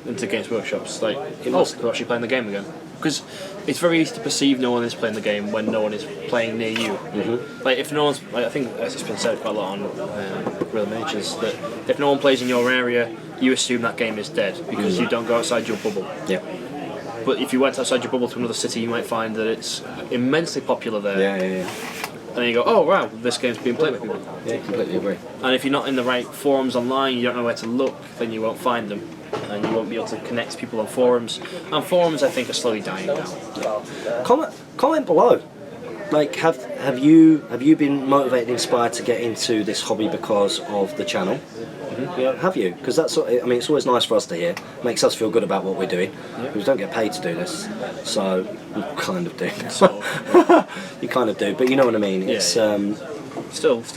Into Games Workshops. Like, they're actually playing the game again. Because it's very easy to perceive no one is playing the game when no one is playing near you. Mm-hmm. Like, if no one's, I think it's been said quite a lot on Real Miniatures, that if no one plays in your area, you assume that game is dead because you don't go outside your bubble. Yeah. But if you went outside your bubble to another city, you might find that it's immensely popular there. Yeah. And then you go, oh wow, this game's being played with people. Yeah, completely agree. And if you're not in the right forums online, you don't know where to look, then you won't find them. And you won't be able to connect to people on forums. And forums, I think, are slowly dying now. Comment below. Like, have you been motivated, inspired to get into this hobby because of the channel? Mm-hmm. Have you? Because that's, it's always nice for us to hear. Makes us feel good about what we're doing. Because we don't get paid to do this, so we kind of do. You kind of do, but you know what I mean. It's still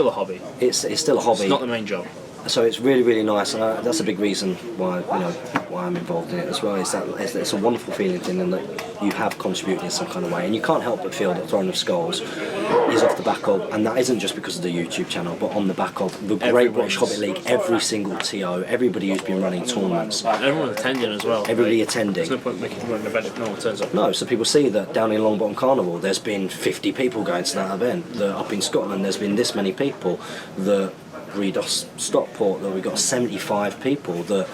a hobby. It's still a hobby. It's not the main job. So it's really, really nice, and that's a big reason why why I'm involved in it as well. Is that it's a wonderful feeling thing, and that you have contributed in some kind of way, and you can't help but feel that Throne of Skulls is off the back of, and that isn't just because of the YouTube channel, but on the back of the Great British Hobbit League. Every single TO, everybody who's been running tournaments, everyone attending as well. Everybody attending. There's no point making an event if no one turns up. No, so people see that down in Longbottom Carnival, there's been 50 people going to that event. That up in Scotland, there's been this many people. That Redos Stockport, that we've got 75 people. That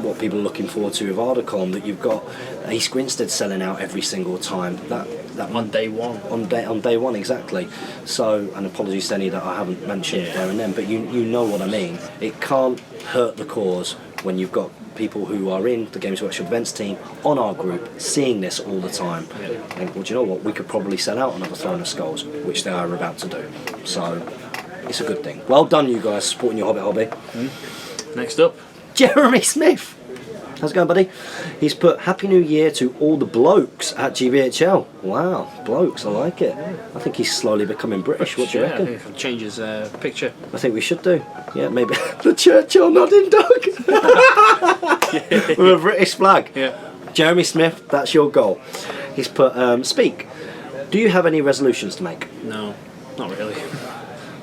what people are looking forward to with Ardacon, that you've got East Grinstead selling out every single time. That on day one. On day one, exactly. So, and apologies to any that I haven't mentioned there and then, but you know what I mean. It can't hurt the cause when you've got people who are in the Games Workshop events team on our group seeing this all the time. And well, do you know what? We could probably sell out another Throne of Skulls, which they are about to do. So, it's a good thing. Well done, you guys, supporting your Hobbit hobby. Next up, Jeremy Smith. How's it going, buddy? He's put Happy New Year to all the blokes at GBHL. Wow, blokes, I like it. I think he's slowly becoming British. What do you reckon? I think he'll change his picture. I think we should do. Yeah, maybe the Churchill nodding dog with a British flag. Yeah. Jeremy Smith, that's your goal. He's put speak. Do you have any resolutions to make? No, not really.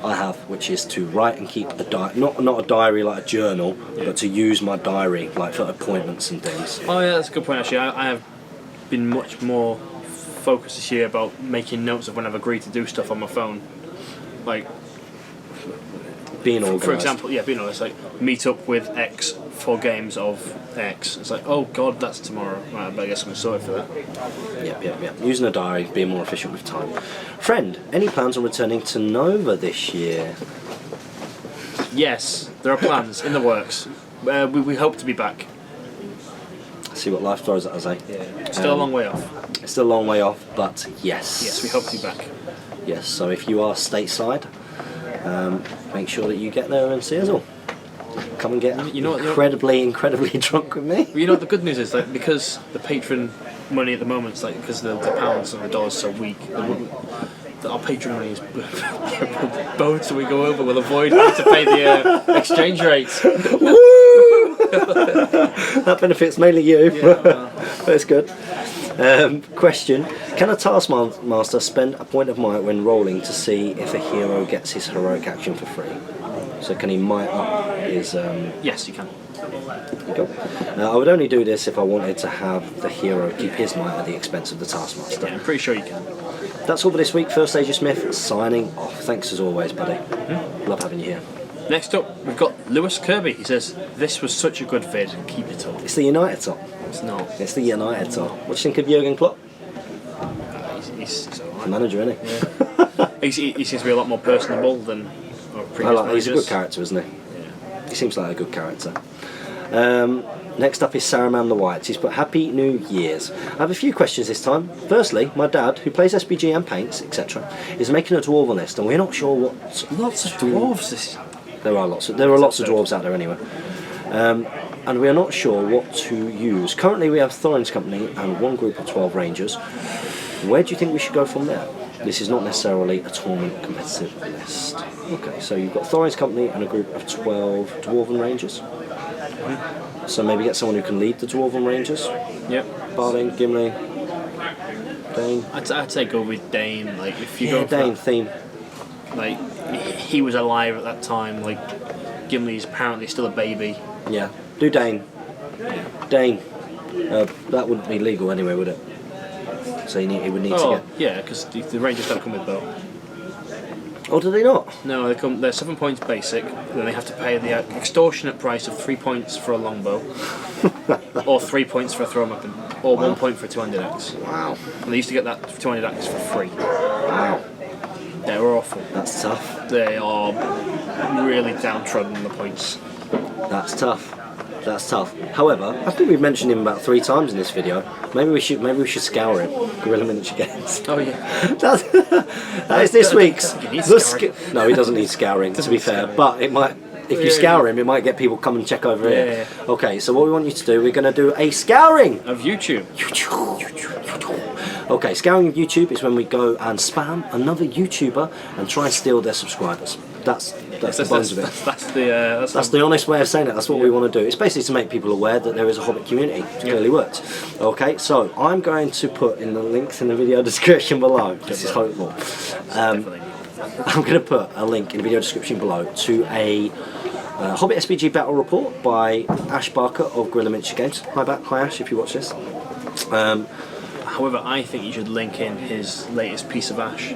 I have, which is to write and keep a diary, not a diary like a journal, but to use my diary like for appointments and things. Oh yeah, that's a good point actually. I have been much more focused this year about making notes of when I've agreed to do stuff on my phone. Like, being organised. for example, being honest, like meet up with X for games of X. It's like, oh god, that's tomorrow. Right, but I guess I'm sorted for that. Yep. Using a diary, being more efficient with time. Friend, any plans on returning to Nova this year? Yes, there are plans in the works. We hope to be back. See what life throws at us, eh? Yeah. Still a long way off. It's still a long way off, but yes. Yes, we hope to be back. Yes, so if you are stateside, make sure that you get there and see us all. Come and get incredibly drunk with me. Well, you know what the good news is, like, because the patron money at the moment, like, because the pounds and the dollar's so weak, our patron money is both, so we go over, we'll avoid having to pay the exchange rates. That benefits mainly you. Yeah, well. That's good. Question: can a taskmaster spend a point of might when rolling to see if a hero gets his heroic action for free? So can he might up his... Yes, you can. There you go. I would only do this if I wanted to have the hero keep his might at the expense of the taskmaster. Yeah, I'm pretty sure you can. That's all for this week. First Agent Smith signing off. Thanks as always, buddy. Love having you here. Next up, we've got Lewis Kirby. He says, "This was such a good vid. Keep it up." It's the United top. It's not. It's the United top. What do you think of Jurgen Klopp? He's alright. Manager, isn't he? He seems to be a lot more personable than our previous managers. He's a good character, isn't he? Yeah. He seems like a good character. Next up is Saruman the White. He's put Happy New Year's. I have a few questions this time. Firstly, my dad, who plays SBG and paints, etc., is making a dwarven list, and we're not sure what. Lots of dwarves. There are lots of dwarves out there anyway. And we are not sure what to use. Currently, we have Thorin's Company and one group of 12 Rangers. Where do you think we should go from there? This is not necessarily a tournament competitive list. Okay, so you've got Thorin's Company and a group of 12 Dwarven Rangers. So maybe get someone who can lead the Dwarven Rangers. Yep. Barding, Gimli, Dane. I'd say go with Dane. Like, if you go for Dane that, theme. like, he was alive at that time. Like, Gimli's apparently still a baby. Yeah, do Dane. Dane. That wouldn't be legal anyway, would it? So he would need to get. Yeah, because the Rangers don't come with bow. Oh, do they not? No, they're 7 points basic. Then they have to pay the extortionate price of 3 points for a longbow, or 3 points for a throw weapon, or 1 point for a two-handed axe. Wow. And they used to get that two-handed axe for free. Wow. They were awful. That's tough. They are really downtrodden, the points. That's tough. That's tough. However, I think we've mentioned him about 3 times in this video. Maybe we should scour him. Gorilla Miniature Games. Oh yeah. that is this week's. No, he doesn't need scouring. To be fair, but it might. If you scour him, it might get people come and check over here. Yeah. Okay, so what we want you to do, we're going to do a scouring Of YouTube. Okay, scouring of YouTube is when we go and spam another YouTuber and try and steal their subscribers. That's That's the bones of it. That's the honest way of saying it. That's what we want to do. It's basically to make people aware that there is a Hobbit community. It clearly works. Okay, so I'm going to put in the links in the video description below. This is hopeful. I'm going to put a link in the video description below to a Hobbit SBG battle report by Ash Barker of Guerrilla Miniature Games. Hi Ash, if you watch this. However, I think you should link in his latest piece of Ash.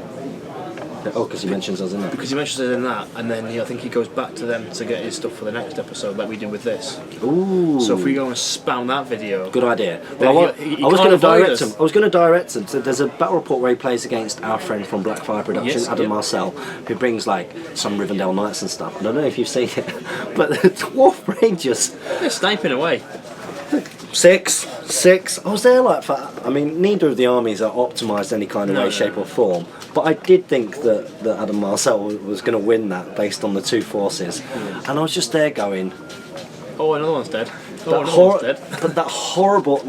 Oh, because he mentions us in it. Because he mentions it in that, and then I think he goes back to them to get his stuff for the next episode, like we did with this. Ooh. So if we go and spam that video, good idea. Well, I was going to direct him. I was going to direct him. So there's a battle report where he plays against our friend from Blackfire Production, Adam Marcel, who brings like some Rivendell Knights and stuff. And I don't know if you've seen it, but the Dwarf Rangers, they're sniping away. Six. I was there like for. I mean, neither of the armies are optimised any kind of way, shape, or form. But I did think that Adam Marcel was going to win that based on the two forces, and I was just there going. Oh, another one's dead. But that horrible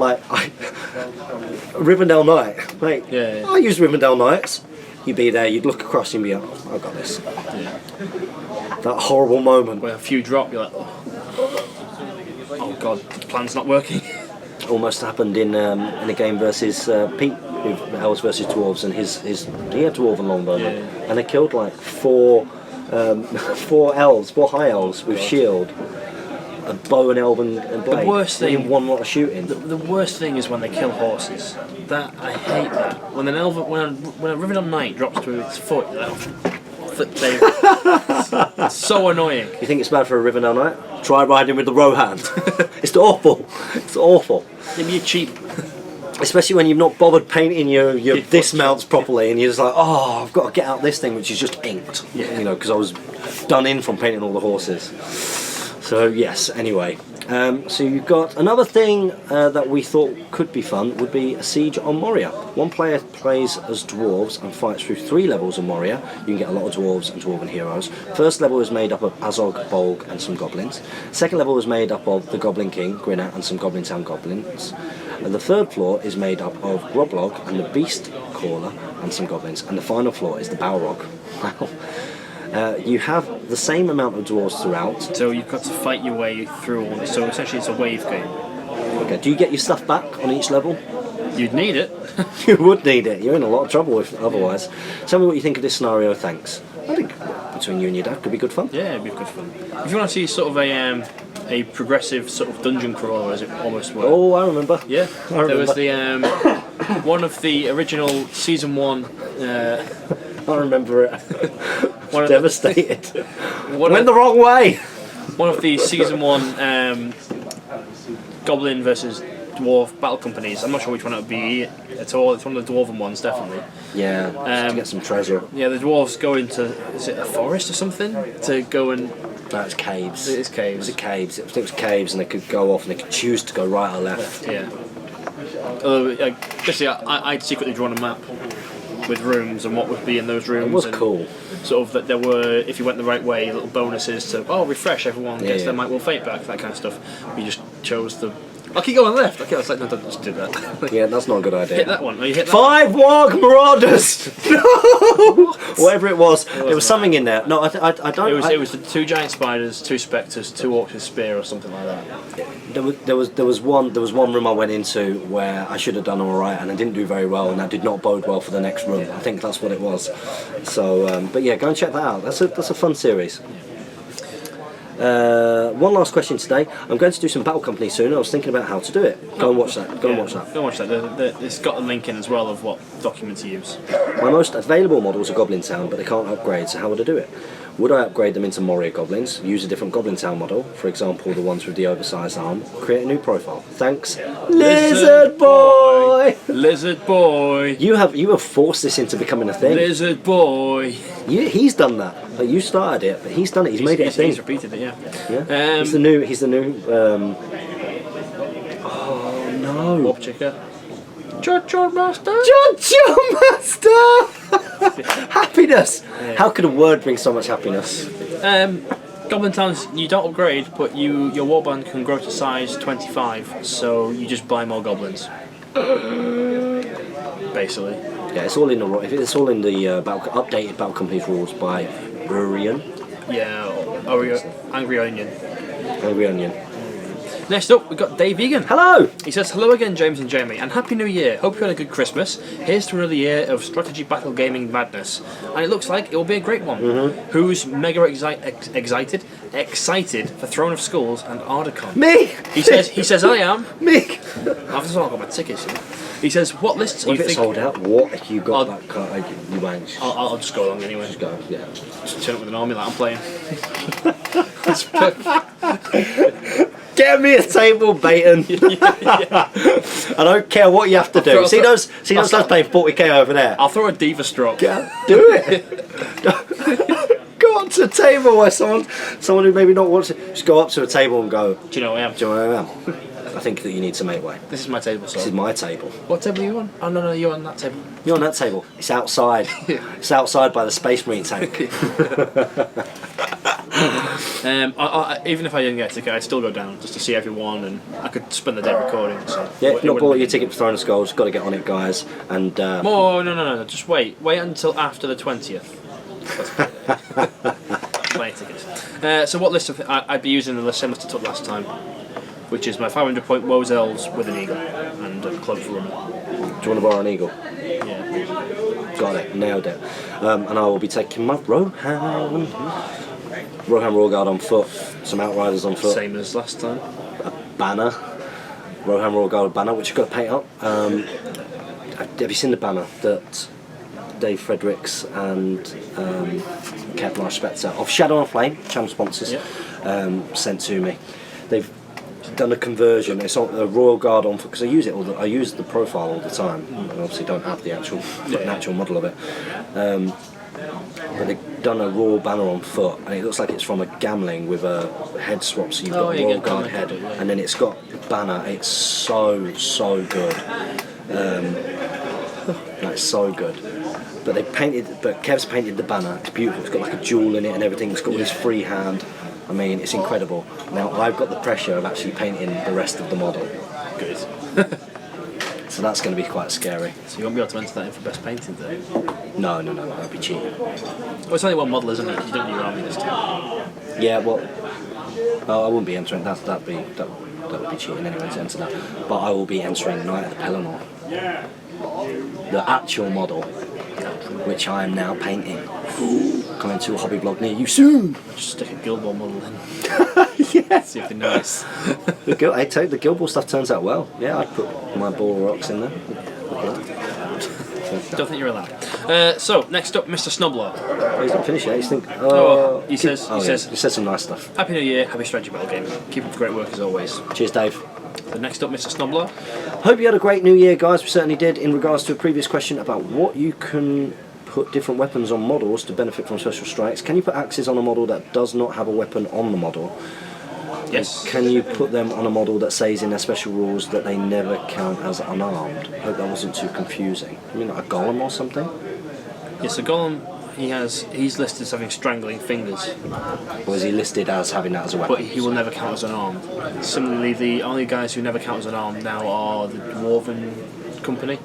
Rivendell Knight. Like, I use Rivendell Knights. You'd be there. You'd look across and be like, oh, I've got this. Yeah. That horrible moment. Where a few drop, you're like, oh god, the plan's not working. Almost happened in a game versus Pete, Elves versus Dwarves, and he had Dwarven longbowmen, and they killed like four high elves with shield, a bow and elven and blade. The worst thing, in one lot of shooting. The worst thing is when they kill horses. That I hate that. When a Rivendell Knight drops to its foot, you're like, it's so annoying. You think it's bad for a Rivendell Knight? Try riding with the Rohan. It's awful. It's awful. Maybe you're cheap. Especially when you've not bothered painting your dismounts properly, and you're just like, oh, I've got to get out this thing which is just inked. Yeah. You know, because I was done in from painting all the horses. So yes. Anyway, so you've got another thing that we thought could be fun would be a siege on Moria. One player plays as dwarves and fights through 3 levels of Moria. You can get a lot of dwarves and dwarven heroes. First level is made up of Azog, Bolg and some goblins. Second level is made up of the Goblin King, Grinner and some Goblin Town goblins. And the third floor is made up of Groblog and the Beast Caller and some goblins. And the final floor is the Balrog. You have the same amount of dwarves throughout. So you've got to fight your way through all this. So essentially it's a wave game. Okay, do you get your stuff back on each level? You'd need it. You would need it. You're in a lot of trouble otherwise. Tell me what you think of this scenario, thanks. I think between you and your dad could be good fun. Yeah, it'd be good fun. If you want to see sort of a progressive sort of dungeon crawler, as it almost were. Oh, I remember. Yeah, I remember. There was the one of the original season 1. I remember it. Devastated. Went the wrong way. One of the season 1 Goblin versus Dwarf battle companies. I'm not sure which one it would be at all. It's one of the dwarven ones, definitely. Yeah, to get some treasure. Yeah, the dwarves go into, is it a forest or something? To go and... No, it's caves. It is caves. Was it caves? I think it was caves, and they could go off and they could choose to go right or left. Yeah. Although, basically, I'd secretly drawn a map with rooms and what would be in those rooms. It was and cool. Sort of that there were, if you went the right way, little bonuses to, refresh everyone, gets their might will fate back, that kind of stuff. We just chose the... I'll keep going left. Okay, I was like, no, don't just do that. Yeah, that's not a good idea. Hit that one. Oh, you hit that 5 Warg Marauders! No! Whatever it was something in there. No, I don't... It was the 2 giant spiders, 2 spectres, 2 orcs with spear or something like that. There was one room I went into where I should have done all right, and I didn't do very well, and that did not bode well for the next room. I think that's what it was. So, but yeah, go and check that out. That's a fun series. One last question today. I'm going to do some Battle Company soon. I was thinking about how to do it. Go and watch that. Go and watch that. It's got a link in as well of what document to use. My most available models are Goblin Town, but they can't upgrade, so how would I do it? Would I upgrade them into Moria Goblins, use a different Goblin Town model, for example the ones with the oversized arm, create a new profile? Thanks, Lizard Boy! Lizard Boy! You have forced this into becoming a thing. Lizard Boy! He's done that. Like, you started it, but he's done it. He's made it a thing. He's repeated it, yeah. He's the new. Oh no! Bob Chicker. Cha-cha Master! Cha-cha Master! Happiness! Yeah. How could a word bring so much happiness? Goblin Towns, you don't upgrade, but your warband can grow to size 25, so you just buy more goblins. Basically. Yeah, it's all in the updated Battle Company's rules by Urian. Yeah, Angry Onion. Angry Onion. Next up, we've got Dave Egan. Hello! He says, hello again, James and Jamie, and Happy New Year. Hope you had a good Christmas. Here's to another year of strategy battle gaming madness. And it looks like it will be a great one. Who's mega excited for Throne of Skulls and Ardacon? Me! He says, I am. Me! I've got my tickets. He says, what lists do you If it's think... sold out, what if you got that card? You won't. I'll just go along anyway. Just go, yeah. Just turn up with an army like I'm playing. Get me a table, Baton. I don't care what you have to do. See those lads paying 40k over there? I'll throw a diva stroke. Yeah, do it. Go up to a table where someone who maybe not wants it, just go up to a table and go, Do you know who I am? do you know where I am? I think that you need to make way. This is my table, This is sorry. my table. What table are you on? Oh, no, you're on that table. You're on that table. It's outside. It's outside by the Space Marine tank. Even if I didn't get a ticket, I'd still go down just to see everyone, and I could spend the day recording. So Yeah, if you've not bought your ticket for Throne of Skulls, got to get on it, guys. And No. Just wait until after the 20th. Play tickets. So what list of I'd be using the same list I took last time, which is my 500 point Woes Elves with an Eagle and a Cloak for Runner. do you want to borrow an eagle? Yeah. Got it, nailed it. And I will be taking my Rohan Rawguard on foot, some Outriders on foot, Same as last time. a banner, Rohan Rawguard banner, which you've got to paint up. Have you seen the banner that Dave Fredericks and Kevlar Spectre of Shadow and Flame, channel sponsors, sent to me? They've done a conversion. It's on a Royal Guard on because I use it I use the profile all the time. I obviously don't have the actual model of it. But they've done a Royal banner on foot, and it looks like it's from a Gamling with a head swap. So you've got a Royal Guard head, and then it's got banner. It's so good. It's so good. But Kev's painted the banner. It's beautiful. It's got like a jewel in it and everything. It's got all this freehand. I mean, it's incredible. Now I've got the pressure of actually painting the rest of the model. Good. So that's going to be quite scary. So you won't be able to enter that in for best painting then? No, that'd be cheating. Well, it's only one model, isn't it? You don't need your army this time. Yeah, well, I wouldn't be entering. That would be cheating anyway to enter that. But I will be entering Knight of the Pelennor, the actual model, which I am now painting. Coming to a hobby blog near you soon. Just stick a Guild Ball model in. Yeah. See if they're nice. The Guild Ball stuff turns out well. Yeah, I'd put my Ball Rocks in there. Don't think you're allowed. So next up, Mr. Snubler. He's not finished yet. He's He says some nice stuff. Happy New Year, happy strategy battle game. Keep up the great work as always. Cheers, Dave. So next up, Mr. Snubbler. Hope you had a great New Year, guys. We certainly did. In regards to a previous question about what you can put different weapons on models to benefit from special strikes, can you put axes on a model that does not have a weapon on the model? Yes. Can you put them on a model that says in their special rules that they never count as unarmed? Hope that wasn't too confusing. You mean like a golem or something? Yes, a golem. He's listed as having strangling fingers, Or is he listed as having that as a weapon? but he will never count as unarmed. Similarly, the only guys who never count as unarmed now are the Dwarven Company,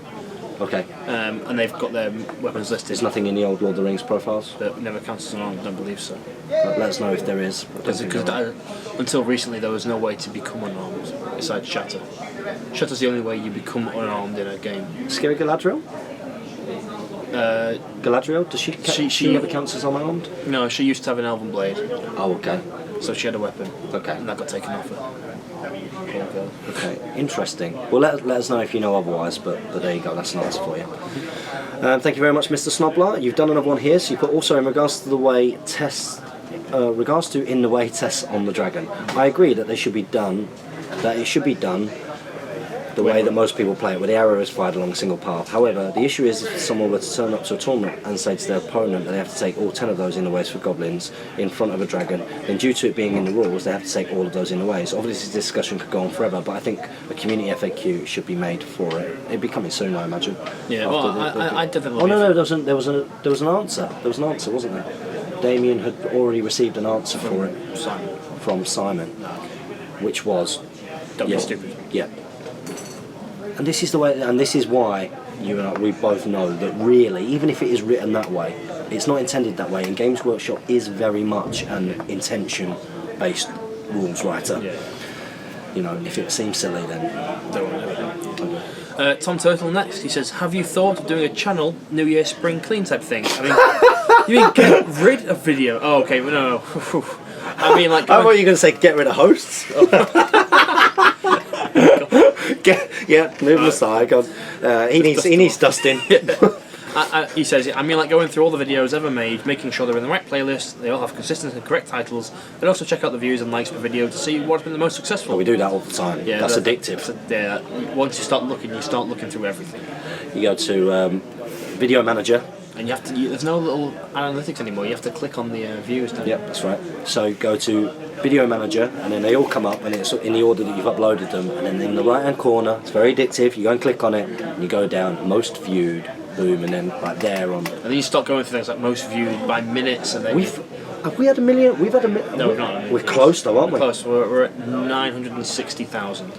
Okay. and they've got their weapons listed. There's nothing in the old Lord of the Rings profiles? That never counts as unarmed. I don't believe so. Let us know if there is. I don't think Because there is. until recently, there was no way to become unarmed besides Shatter. Shatter's the only way you become unarmed in a game. Scary Galadriel? Galadriel? Does she never counts as unarmed? No, she used to have an elven blade, Oh, okay. so she had a weapon. Okay. And that got taken off her. Poor girl. Okay, interesting. Well, let us know if you know otherwise, but there you go, that's an answer for you. Thank you very much, Mr. Snobler. You've done another one here, so you put also in regards to the way tests, in the way tests on the dragon. I agree that it should be done the way that most people play it, where the arrow is fired along a single path. However, the issue is if someone were to turn up to a tournament and say to their opponent that they have to take all 10 of those in the ways for goblins in front of a dragon, then due to it being in the rules, they have to take all of those in the ways. Obviously, this discussion could go on forever, but I think a community FAQ should be made for it. It'd be coming soon, I imagine. Yeah, well, I definitely. Oh no, there was an answer. There was an answer, wasn't there? Damien had already received an answer for it from Simon, which was Don't be stupid. Yeah. and this is the way, and this is why you and I, we both know that really, even if it is written that way, it's not intended that way. And Games Workshop is very much an intention-based rules writer. Yeah. You know, if it seems silly, then Don't worry. Tom Turtle next. He says, "Have you thought of doing a channel New Year spring clean type thing?" I mean, you mean get rid of video? Oh, okay, but no. I mean, like. I thought you were going to say get rid of hosts. Move him aside. God. He needs dusting. He says, I mean, like going through all the videos ever made, making sure they're in the right playlist, they all have consistent and correct titles, and also check out the views and likes per video to see what's been the most successful. Well, we do that all the time. Yeah, that's addictive. Yeah, once you start looking through everything. You go to Video Manager. And you have to. There's no little analytics anymore. You have to click on the views. Don't you? Yep, that's right. So go to Video Manager, and then they all come up, and it's in the order that you've uploaded them. And then in the right-hand corner, it's very addictive. You go and click on it, and you go down most viewed, boom, and then right there on. And then you start going through things like most viewed by minutes, and then Have we had a million? We've had a million. No, we've not. We're close though, aren't we? Close. We're at 960,000.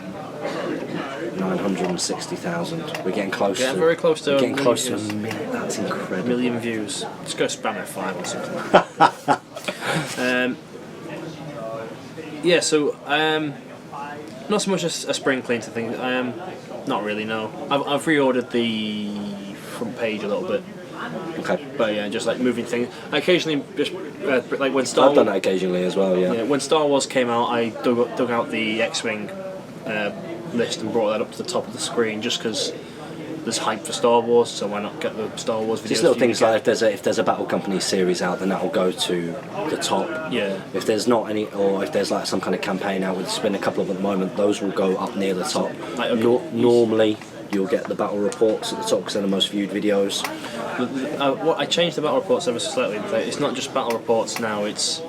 960,000. We're getting close. Getting very close to. We're getting close to a views. minute. That's incredible. Million views. Just go spam F5 or something. Yeah. So not so much a spring clean to thing. Not really. No. I've reordered the front page a little bit. Okay. But yeah, just like moving things. Occasionally, just like when Star. I've done that occasionally as well. Yeah. When Star Wars came out, I dug out the X-wing list and brought that up to the top of the screen, just because there's hype for Star Wars. So why not get the Star Wars videos? Just little things like if there's a Battle Company series out, then that'll go to the top. Yeah. If there's not any, or if there's like some kind of campaign out, there's been a couple of at the moment, those will go up near the top. Like, okay. Normally, you'll get the battle reports at the top because they're the most viewed videos. What I changed the battle reports ever so slightly. It's not just battle reports now. It's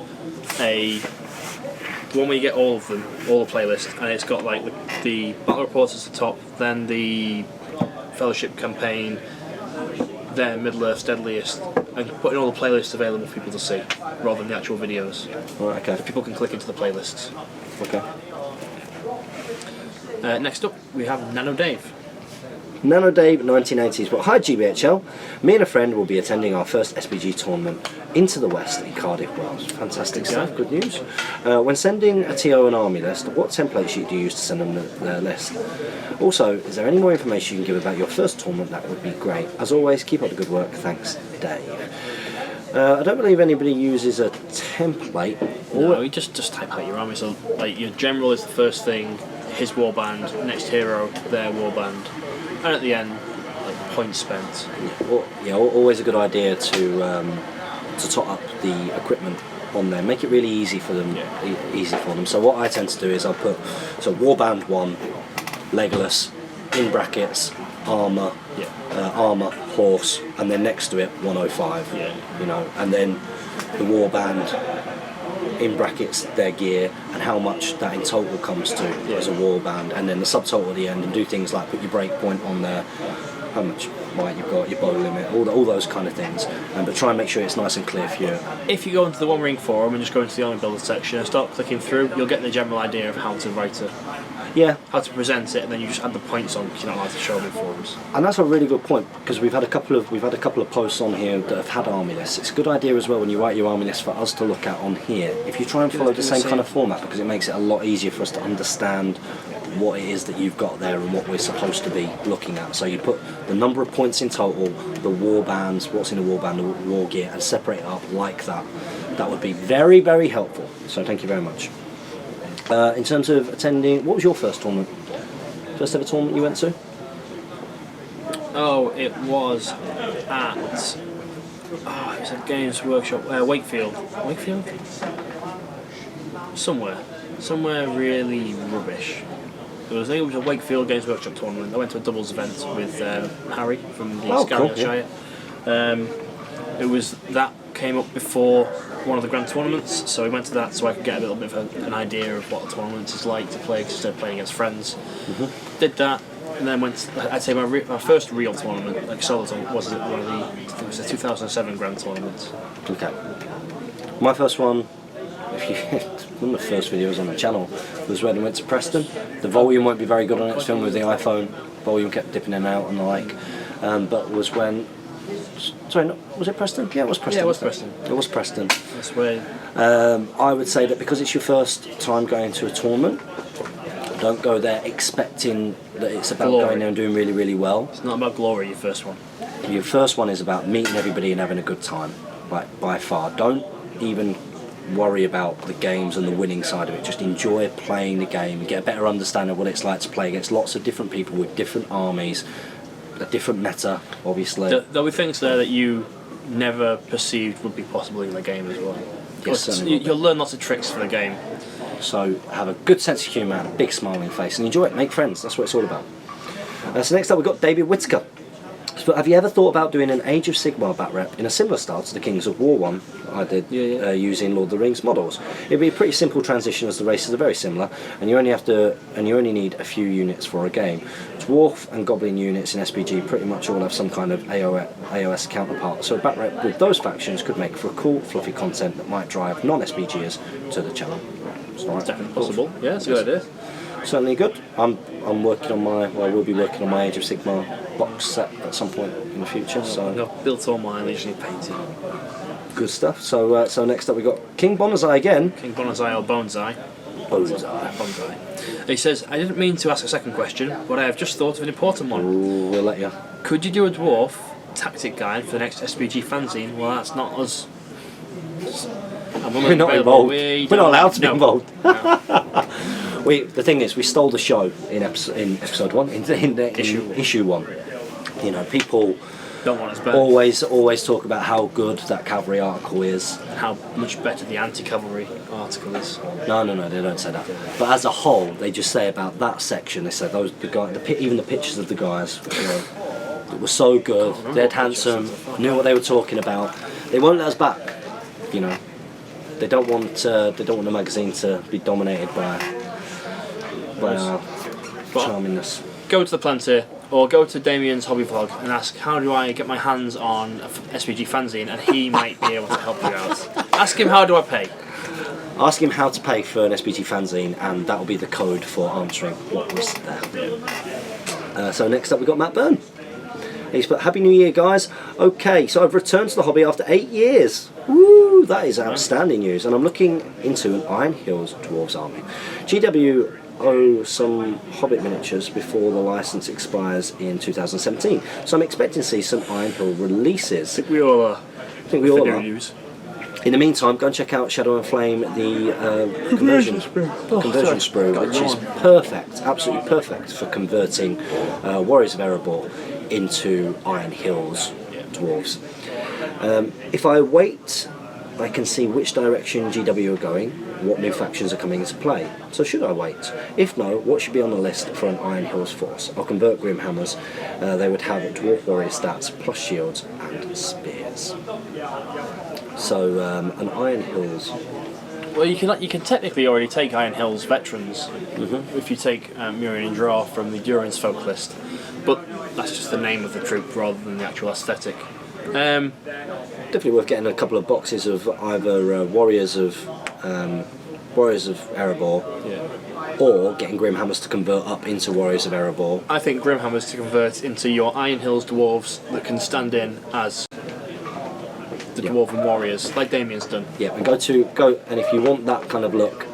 one where you get all of them, all the playlist, and it's got like the battle reports at the top, then the Fellowship campaign, then Middle Earth's Deadliest, and putting all the playlists available for people to see, rather than the actual videos. Right. Okay. So people can click into the playlists. Okay. Next up, we have Nano Dave. Nano Dave 1980s. Well, hi GBHL. Me and a friend will be attending our first SBG tournament into the West in Cardiff, Wales. Fantastic stuff. Good news. When sending a TO and Army list, what template sheet do you use to send them the list? Also, is there any more information you can give about your first tournament? That would be great. As always, keep up the good work. Thanks, Dave. I don't believe anybody uses a template. No, you just type out your army. So, like, your general is the first thing, his warband, next hero, their warband. And at the end, like points spent. Always a good idea to top up the equipment on there. Make it really easy for them. Easy for them. So what I tend to do is I'll put warband 1, Legolas, in brackets, armor, armor, horse, and then next to it 105. Yeah. You know, and then the warband, in brackets, their gear and how much that in total comes to as a warband, and then the subtotal at the end, and do things like put your break point on there, how much might you've got, your bow limit, all those kind of things, but try and make sure it's nice and clear for you. If you go into the One Ring forum and just go into the Army Builder section and start clicking through, you'll get the general idea of how to write it. Yeah. How to present it, and then you just add the points on because you're not allowed to show them in forums. And that's a really good point, because we've had a couple of posts on here that have had army lists. It's a good idea as well when you write your army list for us to look at on here. If you try and follow the same kind of format, because it makes it a lot easier for us to understand what it is that you've got there and what we're supposed to be looking at. So you put the number of points in total, the war bands, what's in the war band, the war gear, and separate it up like that. That would be very, very helpful. So thank you very much. In terms of attending, what was your first tournament? First ever tournament you went to? Oh, it was at Games Workshop, Wakefield. Wakefield? Somewhere really rubbish. It was a Wakefield Games Workshop tournament. I went to a doubles event with Harry from the Scarlet Shire. It was that came up before one of the grand tournaments, so we went to that so I could get a little bit of an idea of what the tournament is like to play, instead of playing against friends. Mm-hmm. Did that, and then went. I'd say my first real tournament, like solo tournament, was one of it was the 2007 grand tournament. Okay. My first one, one of the first videos on the channel was when I went to Preston. The volume won't be very good on it. It's filmed with the iPhone volume kept dipping in and out and the like. But was when. Sorry, was it Preston? Yeah, it was Preston. Yeah, it was Preston. It was Preston. That's where. I would say that because it's your first time going to a tournament, don't go there expecting that it's about Glory. going there and doing really, really well. It's not about glory, your first one. Your first one is about meeting everybody and having a good time, like by far. Don't even worry about the games and the winning side of it. Just enjoy playing the game and get a better understanding of what it's like to play against lots of different people with different armies, a different meta, obviously. There'll be things there that you never perceived would be possible in the game as well. Yes, certainly. You'll learn lots of tricks for the game. So have a good sense of humour and a big smiling face and enjoy it, make friends, that's what it's all about. So next up we've got David Whittaker. So have you ever thought about doing an Age of Sigmar bat rep in a similar style to the Kings of War one I did using Lord of the Rings models? It'd be a pretty simple transition as the races are very similar and you only need a few units for a game. Dwarf and Goblin units in SBG pretty much all have some kind of AOS counterpart, so a bat rep with those factions could make for a cool fluffy content that might drive non-SBGers to the channel. It's definitely possible. Yeah, it's a good idea. Certainly good. I'm working on we'll be working on my Age of Sigmar box set at some point in the future. So I've built all mine, usually painted. good stuff. So next up we got King Bonazai again. King Bonazai or Bonsai. Bonsai. He says, I didn't mean to ask a second question, but I have just thought of an important one. Ooh, we'll let you. Could you do a dwarf tactic guide for the next SBG fanzine? Well, that's not us. We're not involved. We're not allowed to be involved. No. The thing is, we stole the show in episode 1, in issue 1. You know, people Don't want us back. always talk about how good that cavalry article is. How much better the anti-cavalry article is. No, they don't say that. But as a whole, they just say about that section. They say even the pictures of the guys, it was so good. They're handsome, knew what they were talking about. They won't let us back. You know, they don't want the magazine to be dominated by our charmingness. Go to the Planter or go to Damien's hobby vlog and ask how do I get my hands on a SBG fanzine, and he might be able to help you out. Ask him how do I pay. Ask him how to pay for an SBG fanzine, and that will be the code for answering what was there. So next up we've got Matt Byrne. He's put, Happy New Year guys. Okay, so I've returned to the hobby after 8 years. Woo, that is outstanding news. And I'm looking into an Iron Hills Dwarves army. GW owe some Hobbit miniatures before the license expires in 2017. So I'm expecting to see some Iron Hill releases. I think we all are. News. In the meantime, go and check out Shadow and Flame, the conversion sprue, which is perfect, absolutely perfect for converting Warriors of Erebor into Iron Hills Dwarves. If I wait, I can see which direction GW are going, what new factions are coming into play. So should I wait? If no, what should be on the list for an Iron Hills force? I'll convert Grimhammers. They would have Dwarf Warrior stats plus shields and spears. So an Iron Hills. Well, you can technically already take Iron Hills veterans if you take Murian and Draw from the Durance folk list, but that's just the name of the troop rather than the actual aesthetic. Definitely worth getting a couple of boxes of either Warriors of Erebor, or getting Grimhammers to convert up into Warriors of Erebor. I think Grimhammers to convert into your Iron Hills dwarves that can stand in as the dwarven warriors, like Damien's done. Yeah, and go and if you want that kind of look,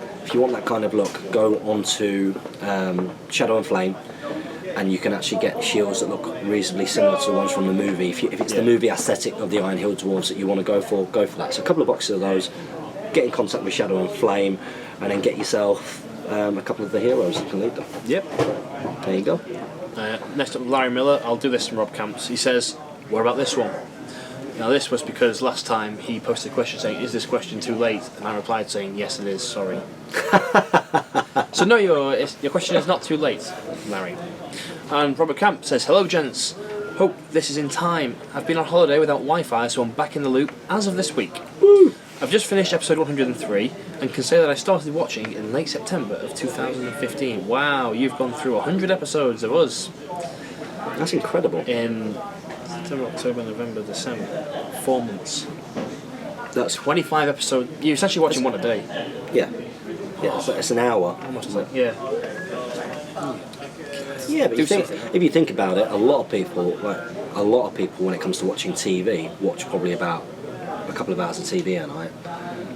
go onto Shadow and Flame, and you can actually get shields that look reasonably similar to the ones from the movie. If it's the movie aesthetic of the Iron Hill Dwarves that you want to go for that. So a couple of boxes of those, get in contact with Shadow and Flame, and then get yourself a couple of the heroes that can lead them. Yep. There you go. Next up, Larry Miller. I'll do this from Rob Camps. He says, what about this one? Now this was because last time he posted a question saying, is this question too late? And I replied saying, yes it is, sorry. So no, your question is not too late, Larry. And Robert Camp says, hello gents, hope this is in time. I've been on holiday without Wi-Fi, so I'm back in the loop as of this week. Woo! I've just finished episode 103 and can say that I started watching in late September of 2015. Wow, you've gone through 100 episodes of us. That's incredible. In September, October, November, December. 4 months. That's 25 episodes. You're essentially watching one a day. Yeah. Yeah, it's an hour. Almost like, yeah. Yeah, but do you think, something. if you think about it, a lot of people, when it comes to watching TV, watch probably about a couple of hours of TV a night.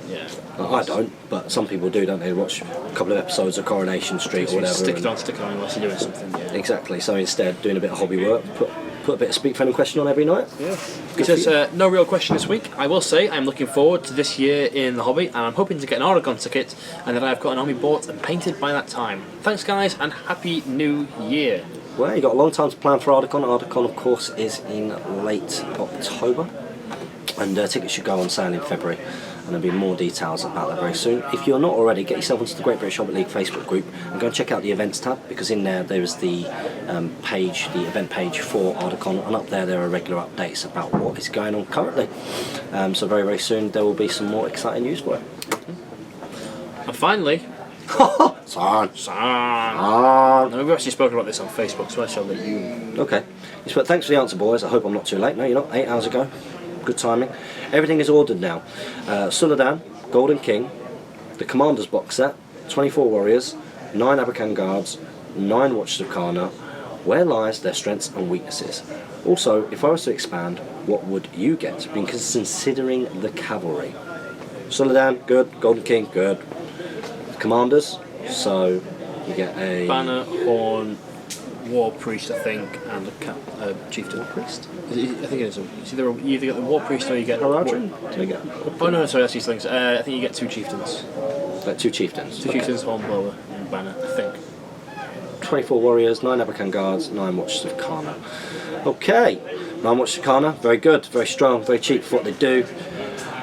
Yeah. I don't, but some people do, don't they? Watch a couple of episodes of Coronation Street or whatever. Stick it on unless you're doing something. Yeah. Exactly. So instead, doing a bit of hobby work, put a bit of speak friendly question on every night. Yeah. It says no real question this week. I will say I'm looking forward to this year in the hobby, and I'm hoping to get an Aragon ticket, and that I've got an army bought and painted by that time. Thanks, guys, and happy New Year. Well, you've got a long time to plan for Ardacon. Ardacon, of course, is in late October, and tickets should go on sale in February. And there'll be more details about that very soon. If you're not already, get yourself onto the Great British Hobbit League Facebook group and go and check out the events tab, because in there is the page, the event page for Ardacon, and up there are regular updates about what is going on currently. So very, very soon there will be some more exciting news for it. And finally, Son. no, we've actually spoken about this on Facebook, so I shall let you. Okay. But thanks for the answer, boys. I hope I'm not too late. No, you're not. 8 hours ago. Good timing. Everything is ordered now. Suladan, Golden King, the Commander's box set, 24 warriors, 9 Abakan guards, 9 Watchers of Karna. Where lies their strengths and weaknesses? Also, if I was to expand, what would you get? Because considering the cavalry. Suladan, good. Golden King, good. Commanders, so you get a Banner, Horn, War Priest, I think, and a Chieftain. War Priest. I think it is. It's either you either get the War Priest or you get. Haradrim? Do you get? Oh no, sorry, that's these things. I think you get 2 Chieftains. Like 2 chieftains. Two Chieftains, Hornblower, and Banner, I think. 24 warriors, 9 Abakan guards, 9 Watchers of Karna. Okay, 9 Watchers of Karna, very good, very strong, very cheap for what they do.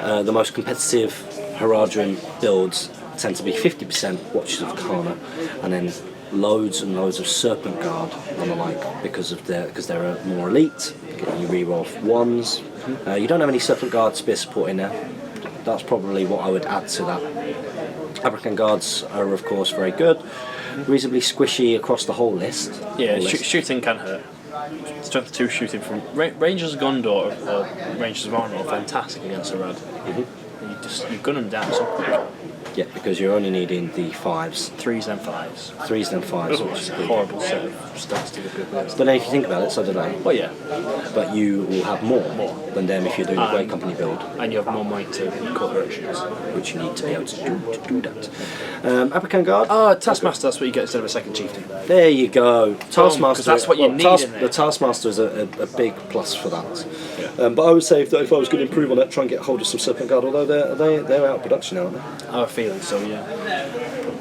The most competitive Haradrim builds tend to be 50% Watchers of Karna, and then loads and loads of Serpent Guard and the like, because they're more elite. You reroll 1s. You don't have any Serpent Guard spear support in there. That's probably what I would add to that. Abakan Guards are of course very good, reasonably squishy across the whole list. Yeah, shooting can hurt. Strength 2 shooting from Rangers of Gondor or Rangers of Arnor are fantastic against a Rad. You gun them down so quick. Yeah, because you're only needing the 5s. 3s and 5s. 3s then 5s. Which is a horrible set of stats to look at. But then if you think about it, so do they. Well, yeah. But you will have more than them if you're doing a Great Company build. And you have more might to call directions. Which you need to be able to do that. Abakan Guard. Oh, Taskmaster, that's what you get instead of a second chieftain. There you go. Taskmaster. That's what you need in there. The Taskmaster is a big plus for that. Yeah. But I would say if I was going to improve on that, try and get hold of some Serpent Guard, although they're out of production now, aren't they? I have a feeling so, yeah.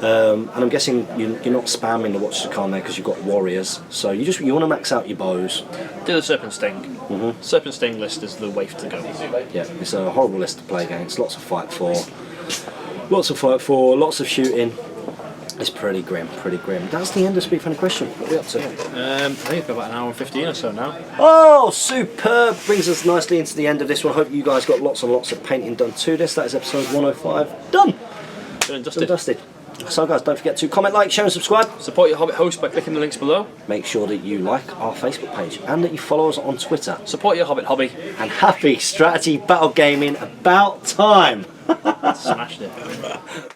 And I'm guessing you're not spamming the Watchers of Karna there because you've got warriors, so you want to max out your bows. Do the Serpent Sting. Serpent Sting list is the way to go. Yeah, it's a horrible list to play against. Lots of fight for, lots of shooting. It's pretty grim. That's the end of Speak Friendly Question. What are we up to? I think it's about an hour and 15 or so now. Oh, superb! Brings us nicely into the end of this one. I hope you guys got lots and lots of painting done to this. That is episode 105. Done! Done and Dusted. So guys, don't forget to comment, like, share and subscribe. Support your Hobbit host by clicking the links below. Make sure that you like our Facebook page and that you follow us on Twitter. Support your Hobbit hobby. And happy strategy battle gaming, about time! Smashed it.